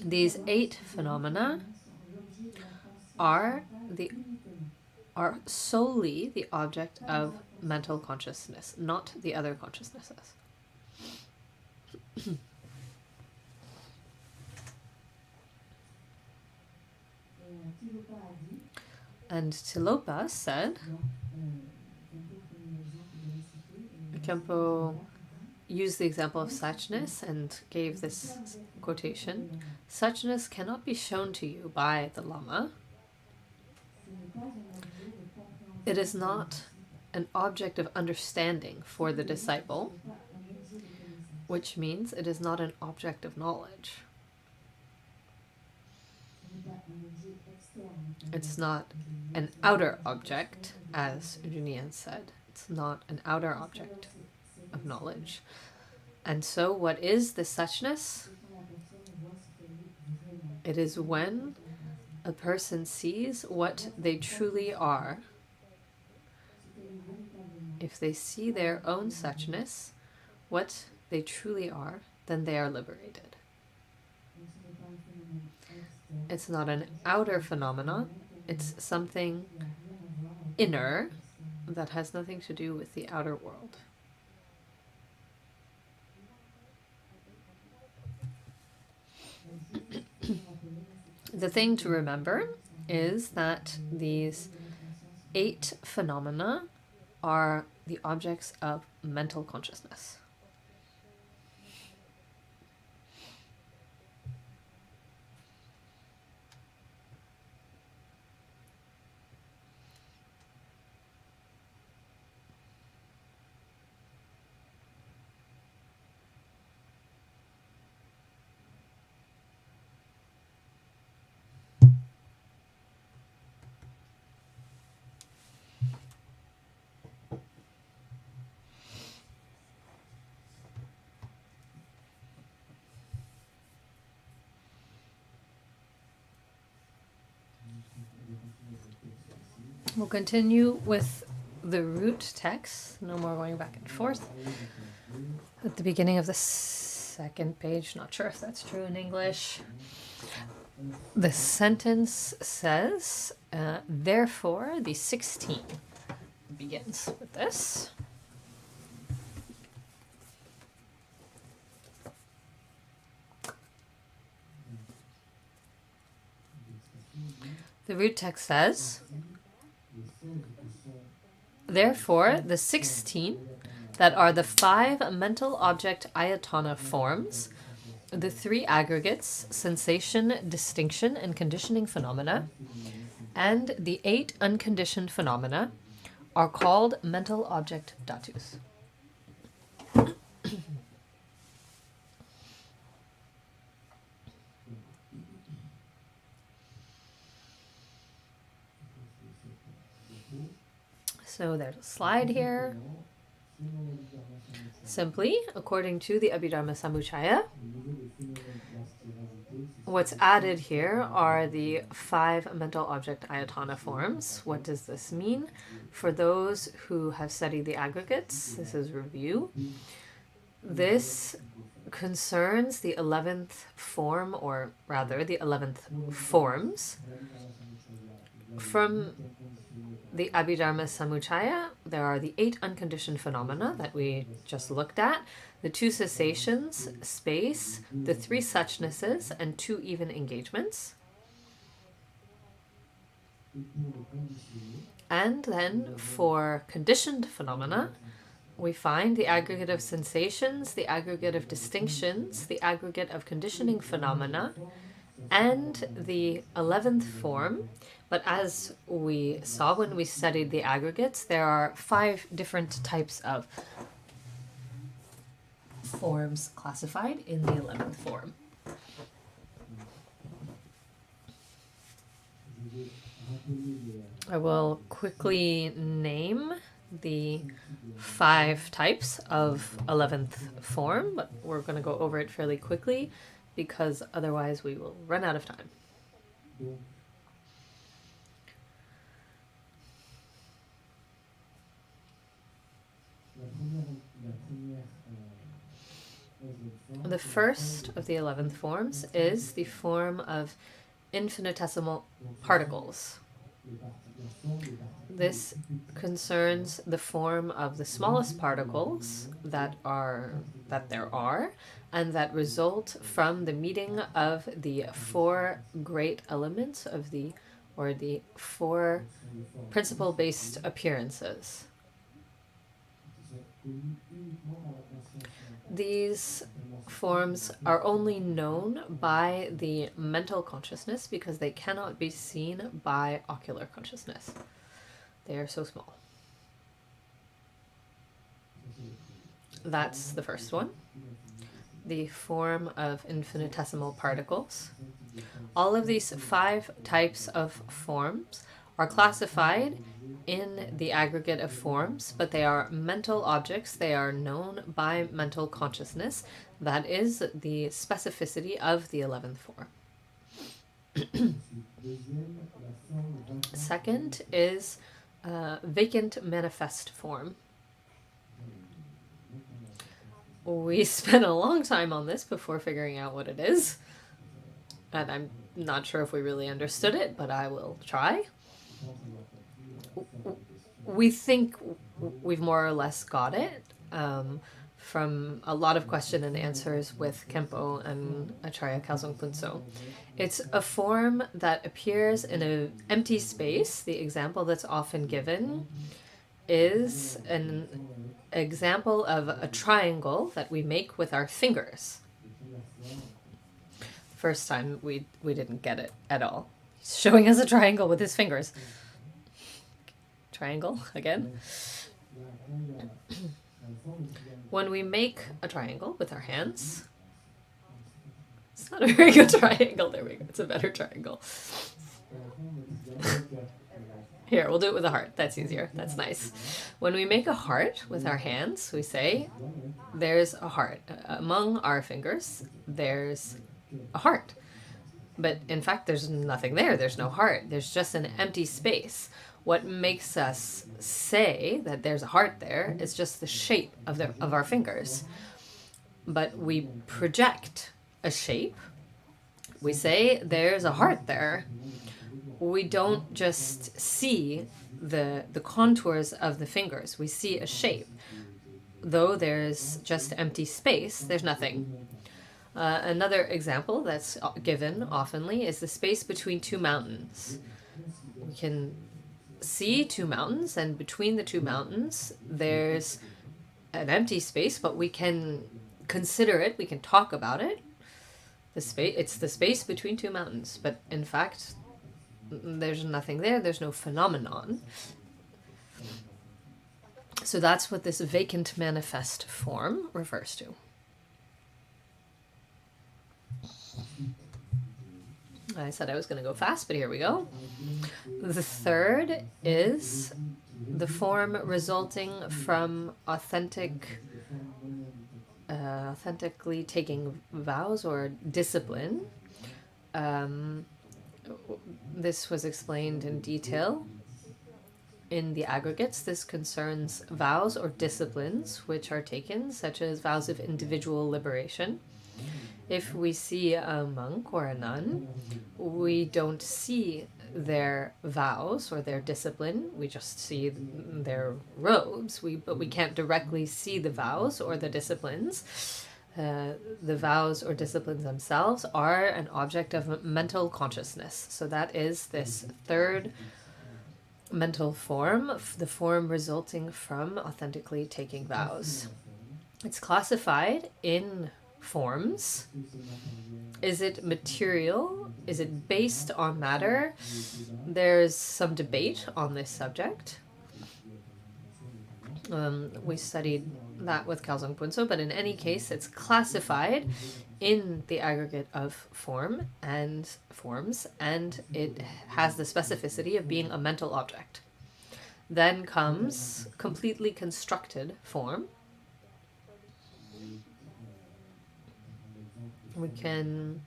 These 8 phenomena are solely the object of mental consciousness, not the other consciousnesses. And Tilopa said, Khenpo used the example of suchness and gave this quotation, suchness cannot be shown to you by the Lama. It is not an object of understanding for the disciple, which means it is not an object of knowledge. It's not an outer object, as Junyan said. It's not an outer object of knowledge. And so what is the suchness? It is when a person sees what they truly are. If they see their own suchness, what they truly are, then they are liberated. It's not an outer phenomenon, it's something inner that has nothing to do with the outer world. The thing to remember is that these 8 phenomena are the objects of mental consciousness. We'll continue with the root text. No more going back and forth. At the beginning of the second page, not sure if that's true in English. The sentence says, therefore, the 16 begins with this. The root text says, therefore, the 16 that are the 5 mental object ayatana forms, the 3 aggregates, sensation, distinction, and conditioning phenomena, and the 8 unconditioned phenomena, are called mental object dhatus. So there's a slide here. Simply, according to the Abhidharma Sambuchaya, what's added here are the 5 mental object ayatana forms. What does this mean? For those who have studied the aggregates, this is review. This concerns the 11th form, or rather the 11th forms. From the Abhidharma Sambuchaya, there are the 8 unconditioned phenomena that we just looked at, the 2 cessations, space, the 3 suchnesses, and 2 even engagements. And then for conditioned phenomena, we find the aggregate of sensations, the aggregate of distinctions, the aggregate of conditioning phenomena, and the 11th form. But as we saw when we studied the aggregates, there are 5 different types of forms classified in the 11th form. I will quickly name the 5 types of 11th form, but we're going to go over it fairly quickly because otherwise we will run out of time. The first of the 11th forms is the form of infinitesimal particles. This concerns the form of the smallest particles that there are, and that result from the meeting of the 4 great elements of the 4 principle-based appearances. These forms are only known by the mental consciousness because they cannot be seen by ocular consciousness. They are so small. That's the first one. The form of infinitesimal particles. All of these 5 types of forms are classified in the aggregate of forms, but they are mental objects. They are known by mental consciousness. That is the specificity of the 11th form. Second is vacant manifest form. We spent a long time on this before figuring out what it is, and I'm not sure if we really understood it, but I will try. We think we've more or less got it from a lot of question and answers with Khenpo and Acharya Khalsung Punso. It's a form that appears in an empty space. The example that's often given is an example of a triangle that we make with our fingers. First time we didn't get it at all. He's showing us a triangle with his fingers. Triangle again. When we make a triangle with our hands, it's not a very good triangle. There we go. It's a better triangle. Here, we'll do it with a heart. That's easier. That's nice. When we make a heart with our hands, we say, there's a heart. Among our fingers, there's a heart. But in fact, there's nothing there. There's no heart. There's just an empty space. What makes us say that there's a heart there is just the shape of our fingers. But we project a shape. We say there's a heart there. We don't just see the contours of the fingers. We see a shape. Though there's just empty space, there's nothing. Another example that's given oftenly is the space between two mountains. We can see two mountains, and between the two mountains there's an empty space, but we can consider it, we can talk about it. It's the space between two mountains, but in fact there's nothing there, there's no phenomenon. So that's what this vacant manifest form refers to. I said I was going to go fast, but here we go. The third is the form resulting from authentically taking vows or discipline. This was explained in detail in the aggregates. This concerns vows or disciplines which are taken, such as vows of individual liberation. If we see a monk or a nun, we don't see their vows or their discipline. We just see their robes, but we can't directly see the vows or the disciplines. The vows or disciplines themselves are an object of mental consciousness. So that is this third mental form, the form resulting from authentically taking vows. It's classified in forms. Is it material? Is it based on matter? There's some debate on this subject. We studied that with Khalzang Punso, but in any case, it's classified in the aggregate of forms, and it has the specificity of being a mental object. Then comes completely constructed form. We can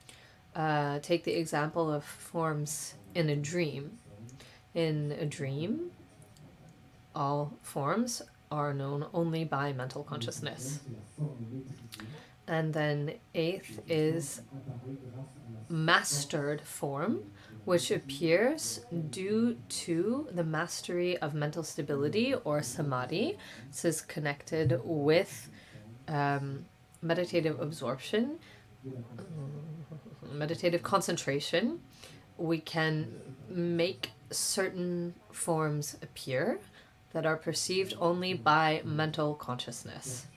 take the example of forms in a dream. In a dream, all forms are known only by mental consciousness. And then eighth is mastered form, which appears due to the mastery of mental stability or samadhi. This is connected with meditative absorption, meditative concentration. We can make certain forms appear that are perceived only by mental consciousness.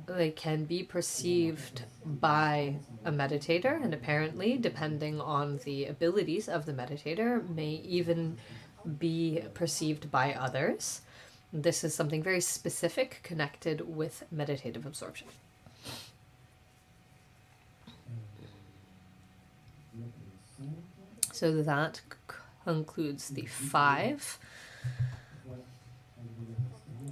They can be perceived by a meditator, and apparently, depending on the abilities of the meditator, may even be perceived by others. This is something very specific connected with meditative absorption. So that concludes the 5.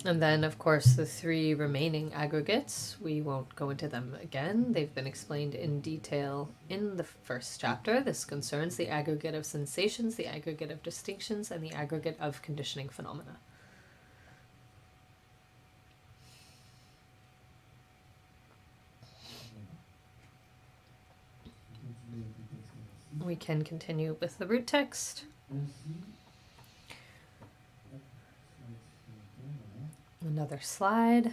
And then, of course, the 3 remaining aggregates, we won't go into them again. They've been explained in detail in the first chapter. This concerns the aggregate of sensations, the aggregate of distinctions, and the aggregate of conditioning phenomena. We can continue with the root text. Another slide.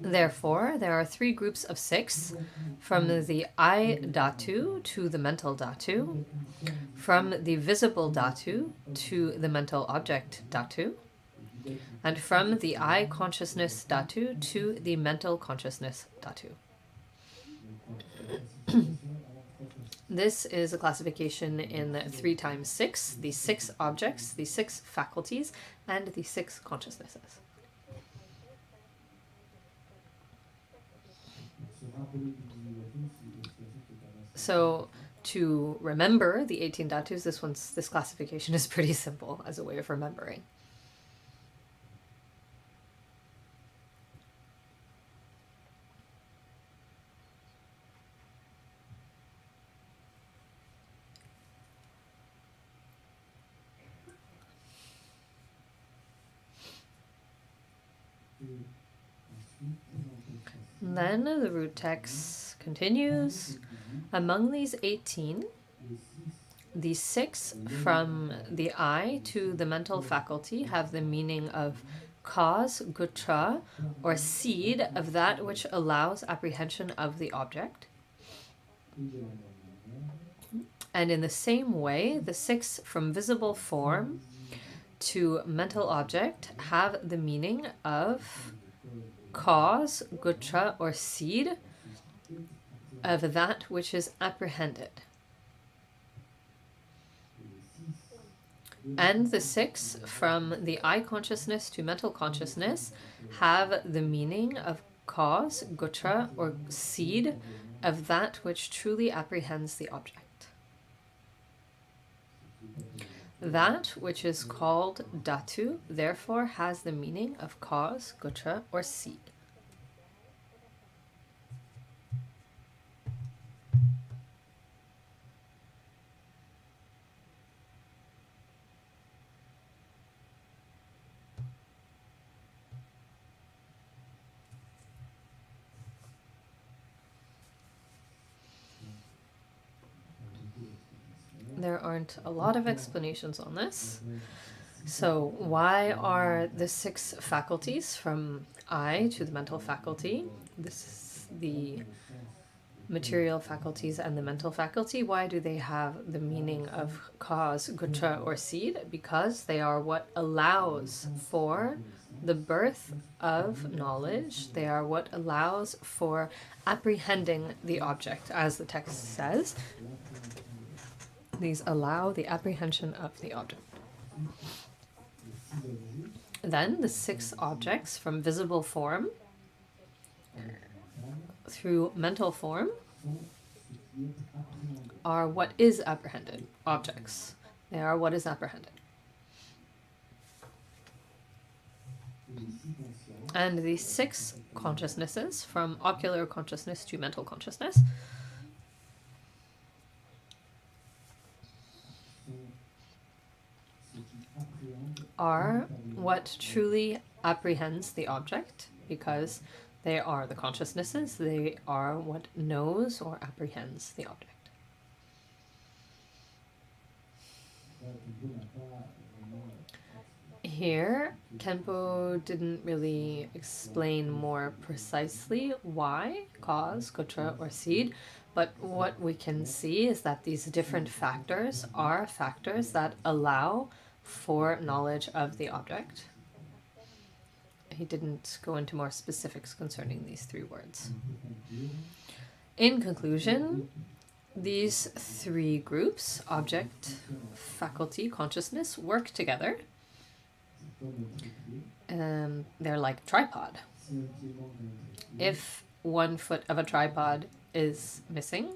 Therefore, there are 3 groups of 6, from the I Dhatu to the mental Dhatu, from the visible Dhatu to the mental object Dhatu, and from the I consciousness Dhatu to the mental consciousness Dhatu. This is a classification in 3 times 6, the 6 objects, the 6 faculties, and the 6 consciousnesses. So to remember the 18 Dhatus, this classification is pretty simple as a way of remembering. And then the root text continues. Among these 18, the 6 from the I to the mental faculty have the meaning of cause, gutra, or seed of that which allows apprehension of the object. And in the same way, the 6 from visible form to mental object have the meaning of cause, gutra, or seed of that which is apprehended. And the 6 from the I consciousness to mental consciousness have the meaning of cause, gutra, or seed of that which truly apprehends the object. That which is called Dhatu, therefore, has the meaning of cause, gutra, or seed. There aren't a lot of explanations on this. So why are the 6 faculties from I to the mental faculty, this is the material faculties and the mental faculty, why do they have the meaning of cause, gutra, or seed? Because they are what allows for the birth of knowledge. They are what allows for apprehending the object, as the text says. These allow the apprehension of the object. Then the 6 objects from visible form through mental form are what is apprehended. Objects. They are what is apprehended. And the 6 consciousnesses from ocular consciousness to mental consciousness are what truly apprehends the object, because they are the consciousnesses, they are what knows or apprehends the object. Here, Khenpo didn't really explain more precisely why cause, gutra, or seed, but what we can see is that these different factors are factors that allow for knowledge of the object. He didn't go into more specifics concerning these 3 words. In conclusion, these 3 groups, object, faculty, consciousness, work together. They're like a tripod. If one foot of a tripod is missing,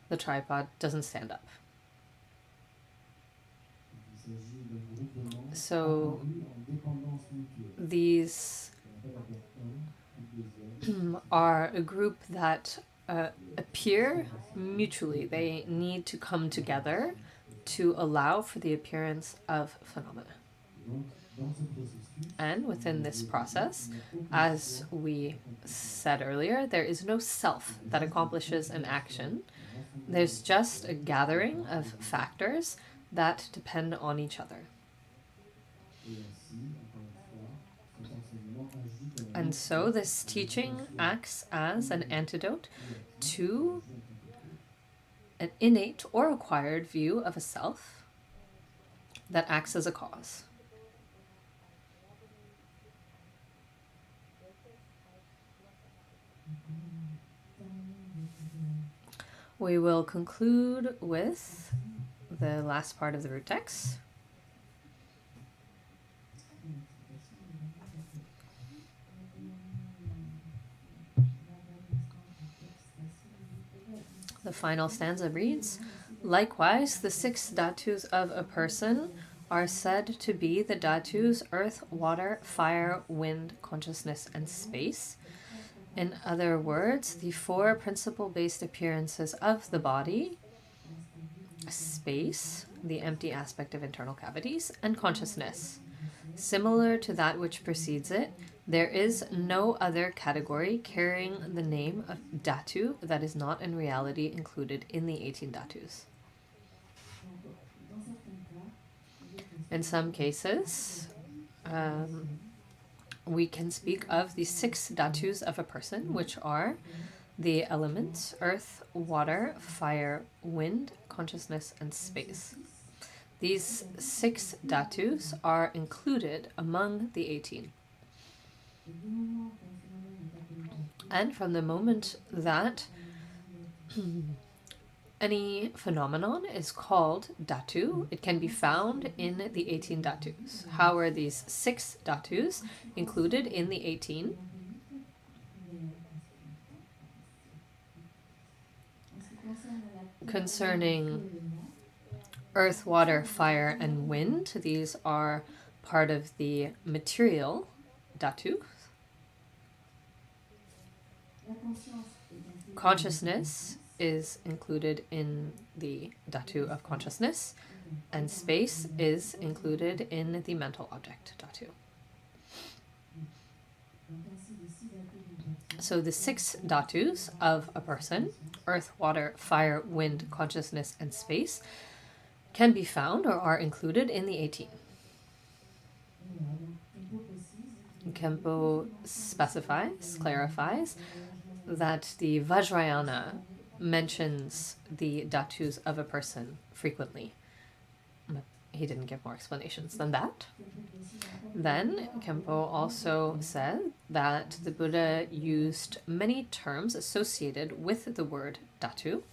the tripod doesn't stand up. So these are a group that appear mutually. They need to come together to allow for the appearance of phenomena. And within this process, as we said earlier, there is no self that accomplishes an action. There's just a gathering of factors that depend on each other. And so this teaching acts as an antidote to an innate or acquired view of a self that acts as a cause. We will conclude with the last part of the root text. The final stanza reads, "Likewise, the 6 dhatus of a person are said to be the dhatus earth, water, fire, wind, consciousness, and space. In other words, the 4 principle-based appearances of the body, space, the empty aspect of internal cavities, and consciousness. Similar to that which precedes it, there is no other category carrying the name of dhatu that is not in reality included in the 18 dhatus. In some cases, we can speak of the 6 dhatus of a person, which are the elements earth, water, fire, wind, consciousness, and space. These 6 dhatus are included among the 18. And from the moment that any phenomenon is called dhatu, it can be found in the 18 dhatus. How are these 6 dhatus included in the 18? Concerning earth, water, fire, and wind, these are part of the material dhatu. Consciousness is included in the dhatu of consciousness, and space is included in the mental object dhatu. So the 6 dhatus of a person, earth, water, fire, wind, consciousness, and space, can be found or are included in the 18. Khenpo specifies, clarifies, that the Vajrayana mentions the dhatus of a person frequently. But he didn't give more explanations than that. Then Khenpo also said that the Buddha used many terms associated with the word dhatu.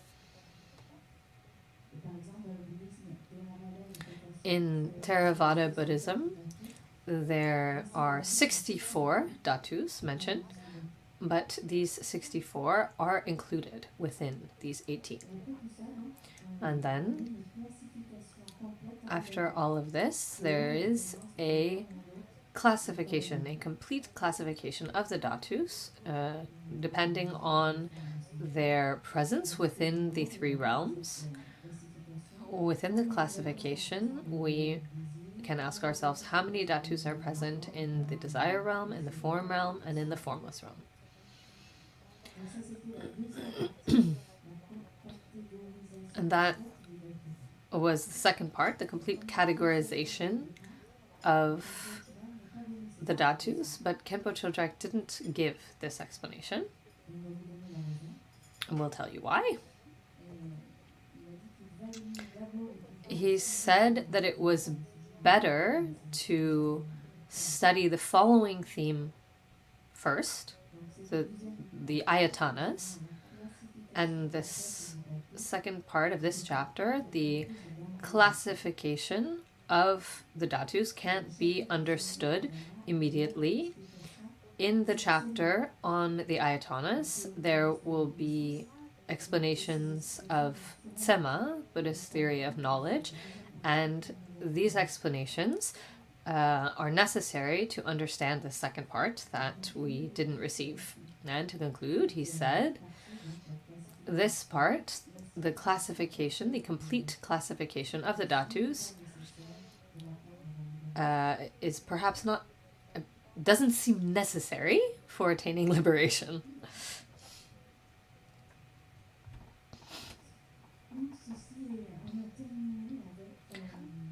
In Theravada Buddhism, there are 64 dhatus mentioned, but these 64 are included within these 18. And then, after all of this, there is a classification, a complete classification of the dhatus, depending on their presence within the 3 realms. Within the classification, we can ask ourselves how many dhatus are present in the desire realm, in the form realm, and in the formless realm. And that was the second part, the complete categorization of the dhatus, but Khenpo Chödrak didn't give this explanation. And we'll tell you why. He said that it was better to study the following theme first, the ayatanas, and this second part of this chapter, the classification of the dhatus, can't be understood immediately. In the chapter on the ayatanas, there will be explanations of Tsema, Buddhist theory of knowledge, and these explanations are necessary to understand the second part that we didn't receive. And to conclude, he said, this part, the classification, the complete classification of the dhatus, is perhaps not, doesn't seem necessary for attaining liberation.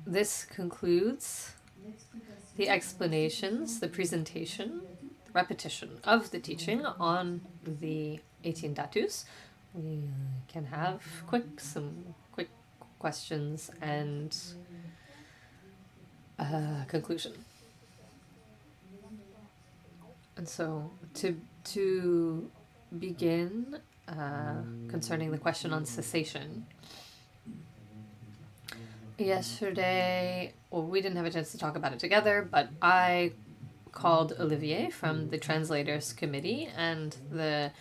This concludes the explanations, the presentation, repetition of the teaching on the 18 dhatus. We can have some quick questions and conclusion. And so to begin, concerning the question on cessation. Yesterday, well, we didn't have a chance to talk about it together, but I called Olivier from the Translators Committee, and the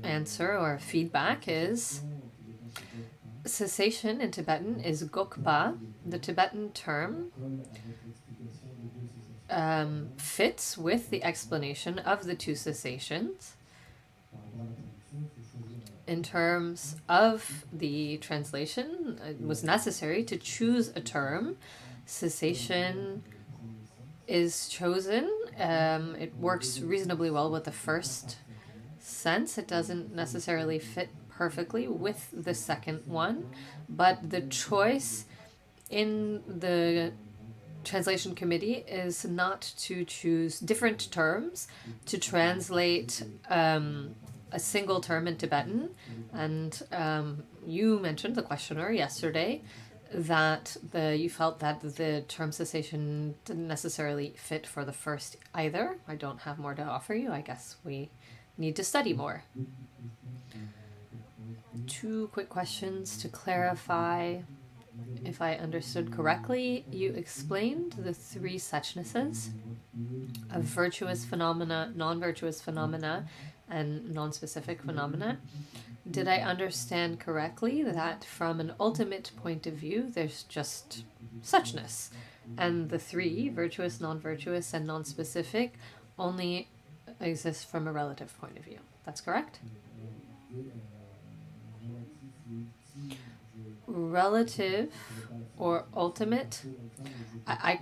answer or feedback is cessation in Tibetan is gokpa. The Tibetan term fits with the explanation of the two cessations. In terms of the translation, it was necessary to choose a term. Cessation is chosen. It works reasonably well with the first sense. It doesn't necessarily fit perfectly with the second one, but the choice in the translation committee is not to choose different terms to translate a single term in Tibetan. And you mentioned, the questioner yesterday, that you felt that the term cessation didn't necessarily fit for the first either. I don't have more to offer you. I guess we need to study more. 2 quick questions to clarify. If I understood correctly, you explained the 3 suchnesses of virtuous phenomena, non-virtuous phenomena, and non-specific phenomena. Did I understand correctly that from an ultimate point of view, there's just suchness, and the 3, virtuous, non-virtuous, and non-specific, only exist from a relative point of view? That's correct? Relative or ultimate, I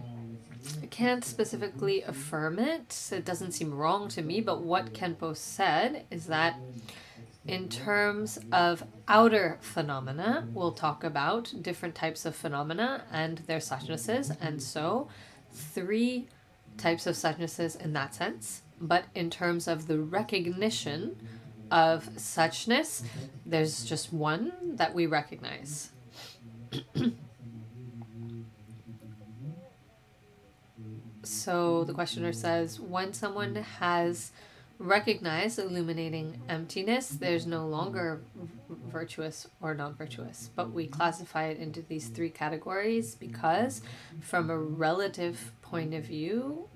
can't specifically affirm it. It doesn't seem wrong to me, but what khenpo said is that in terms of outer phenomena, we'll talk about different types of phenomena and their suchnesses, and so 3 types of suchnesses in that sense. But in terms of the recognition of suchness, there's just one that we recognize. So the questioner says, when someone has recognized illuminating emptiness, there's no longer virtuous or non-virtuous, but we classify it into these 3 categories because from a relative point of view,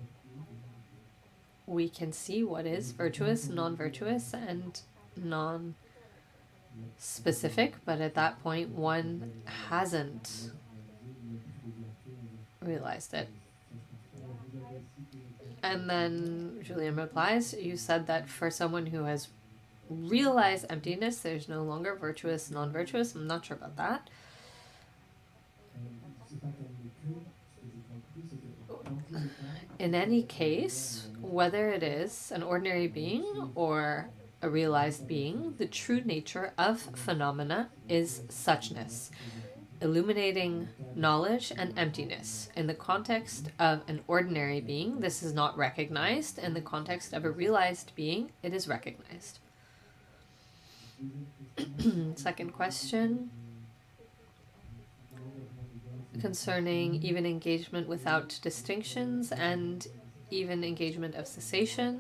we can see what is virtuous, non-virtuous, and non-specific, but at that point, one hasn't realized it. And then Julian replies, you said that for someone who has realized emptiness, there's no longer virtuous, non-virtuous. I'm not sure about that. In any case, whether it is an ordinary being or a realized being, the true nature of phenomena is suchness, illuminating knowledge and emptiness. In the context of an ordinary being, this is not recognized. In the context of a realized being, it is recognized. Second question, concerning even engagement without distinctions and even engagement of cessation.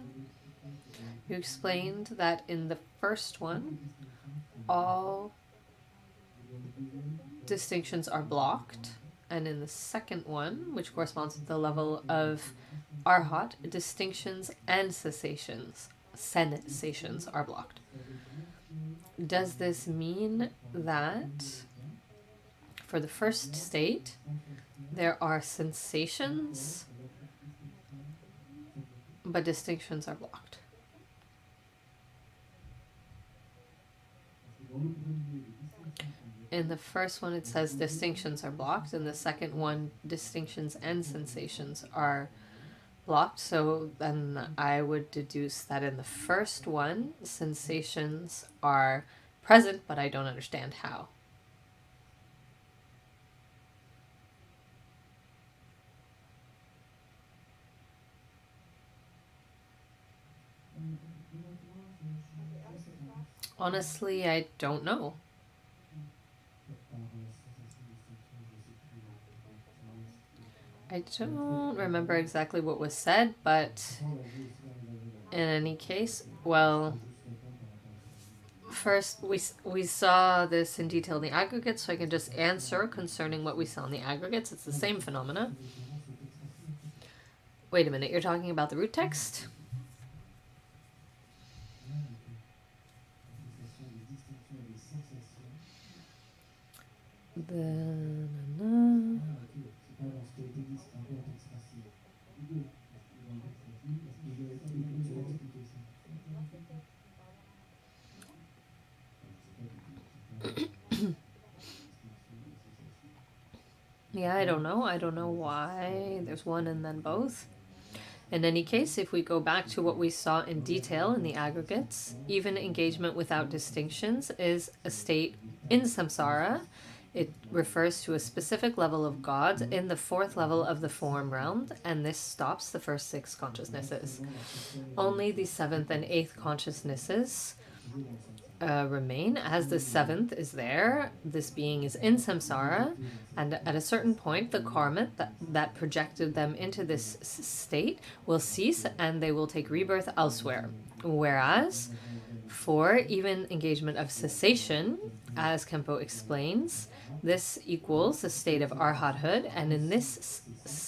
You explained that in the first one, all distinctions are blocked, and in the second one, which corresponds to the level of arhat, distinctions and sensations are blocked. Does this mean that for the first state, there are sensations, but distinctions are blocked? In the first one, it says distinctions are blocked. In the second one, distinctions and sensations are blocked. So then I would deduce that in the first one, sensations are present, but I don't understand how. Honestly, I don't know. I don't remember exactly what was said, but in any case, well, First, we saw this in detail in the aggregates, so I can just answer concerning what we saw in the aggregates. It's the same phenomena. Wait a minute, you're talking about the root text? Yeah, I don't know. I don't know why there's one and then both. In any case, if we go back to what we saw in detail in the aggregates, even engagement without distinctions is a state in samsara. It refers to a specific level of God in the fourth level of the form realm, and this stops the first six consciousnesses. Only the seventh and eighth consciousnesses remain, as the seventh is there. This being is in samsara, and at a certain point the karma that projected them into this state will cease and they will take rebirth elsewhere. Whereas for even engagement of cessation, as Khenpo explains, this equals the state of arhathood, and in this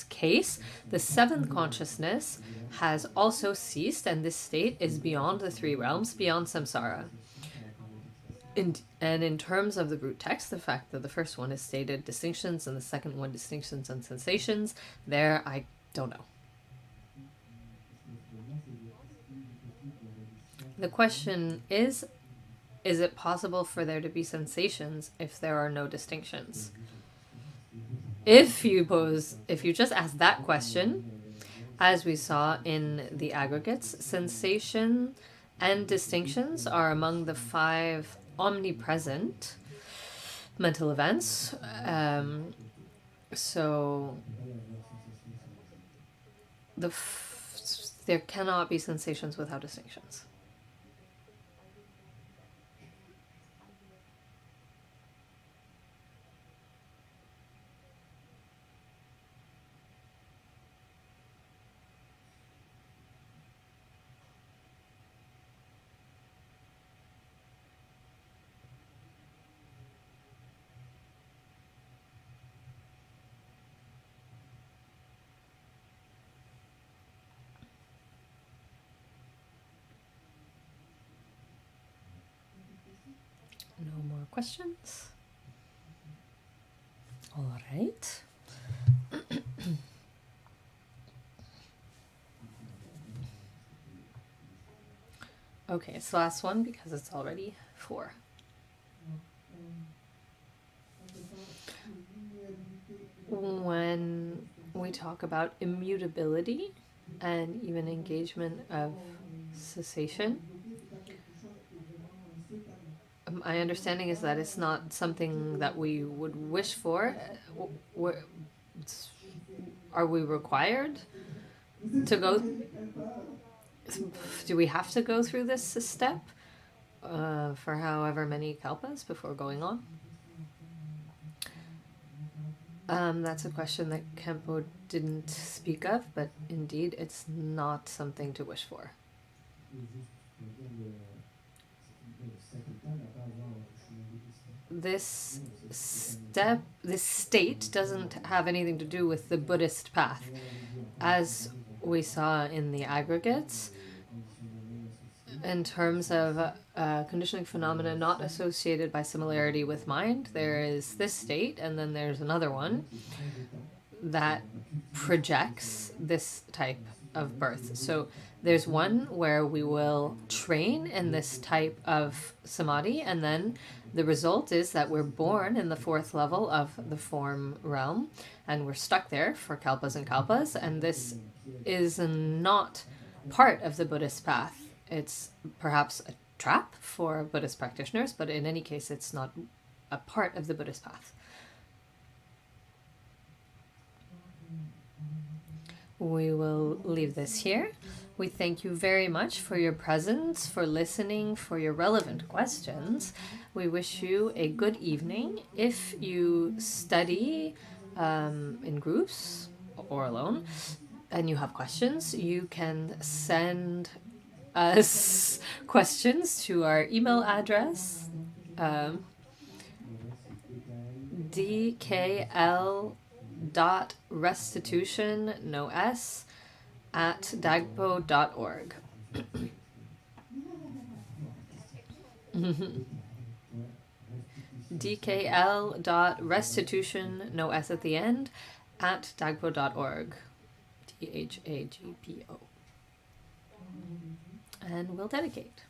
case the seventh consciousness has also ceased, and this state is beyond the three realms, beyond samsara. And in terms of the root text, the fact that the first one is stated distinctions and the second one distinctions and sensations, there I don't know. The question is it possible for there to be sensations if there are no distinctions? If you just ask that question, as we saw in the aggregates, sensation and distinctions are among the 5 omnipresent mental events. So there cannot be sensations without distinctions. No more questions? All right. Okay, it's the last one because it's already 4. When we talk about immutability and even engagement of cessation, my understanding is that it's not something that we would wish for. Are we required to go? Do we have to go through this step for however many kalpas before going on? That's a question that Khenpo didn't speak of, but indeed it's not something to wish for. This state doesn't have anything to do with the Buddhist path. As we saw in the aggregates, in terms of conditioning phenomena not associated by similarity with mind, there is this state, and then there's another one that projects this type of birth. So there's one where we will train in this type of samadhi, and then the result is that we're born in the 4th level of the form realm, and we're stuck there for kalpas and kalpas, and this is not part of the Buddhist path. It's perhaps a trap for Buddhist practitioners, but in any case, it's not a part of the Buddhist path. We will leave this here. We thank you very much for your presence, for listening, for your relevant questions. We wish you a good evening. If you study in groups or alone and you have questions, you can send us questions to our email address, dkl.restitution, no S, @dagpo.org. dkl.restitution, no S at the end, @dagpo.org. THAGPO. And we'll dedicate.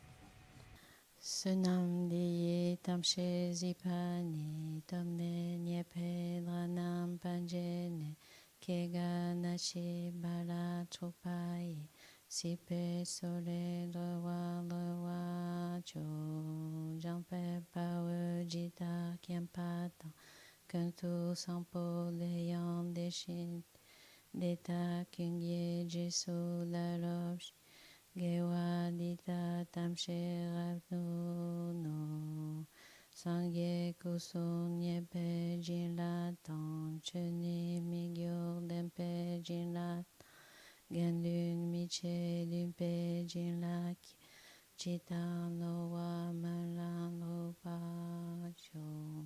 Sunam diye tamshe zipani tamne nyepe dranam panjene kega nashi bara tropai sipe sole droit cho jampe pawe jita kiampata kanto sampo leyan deshin deta kungye jesu la roche Gewa dita tamshe ravnu no Sangye kusun nyepe jinla tan Cheni migyor dempe jinla Gendun miche dumpe jinla Chita no wa malan rupa chon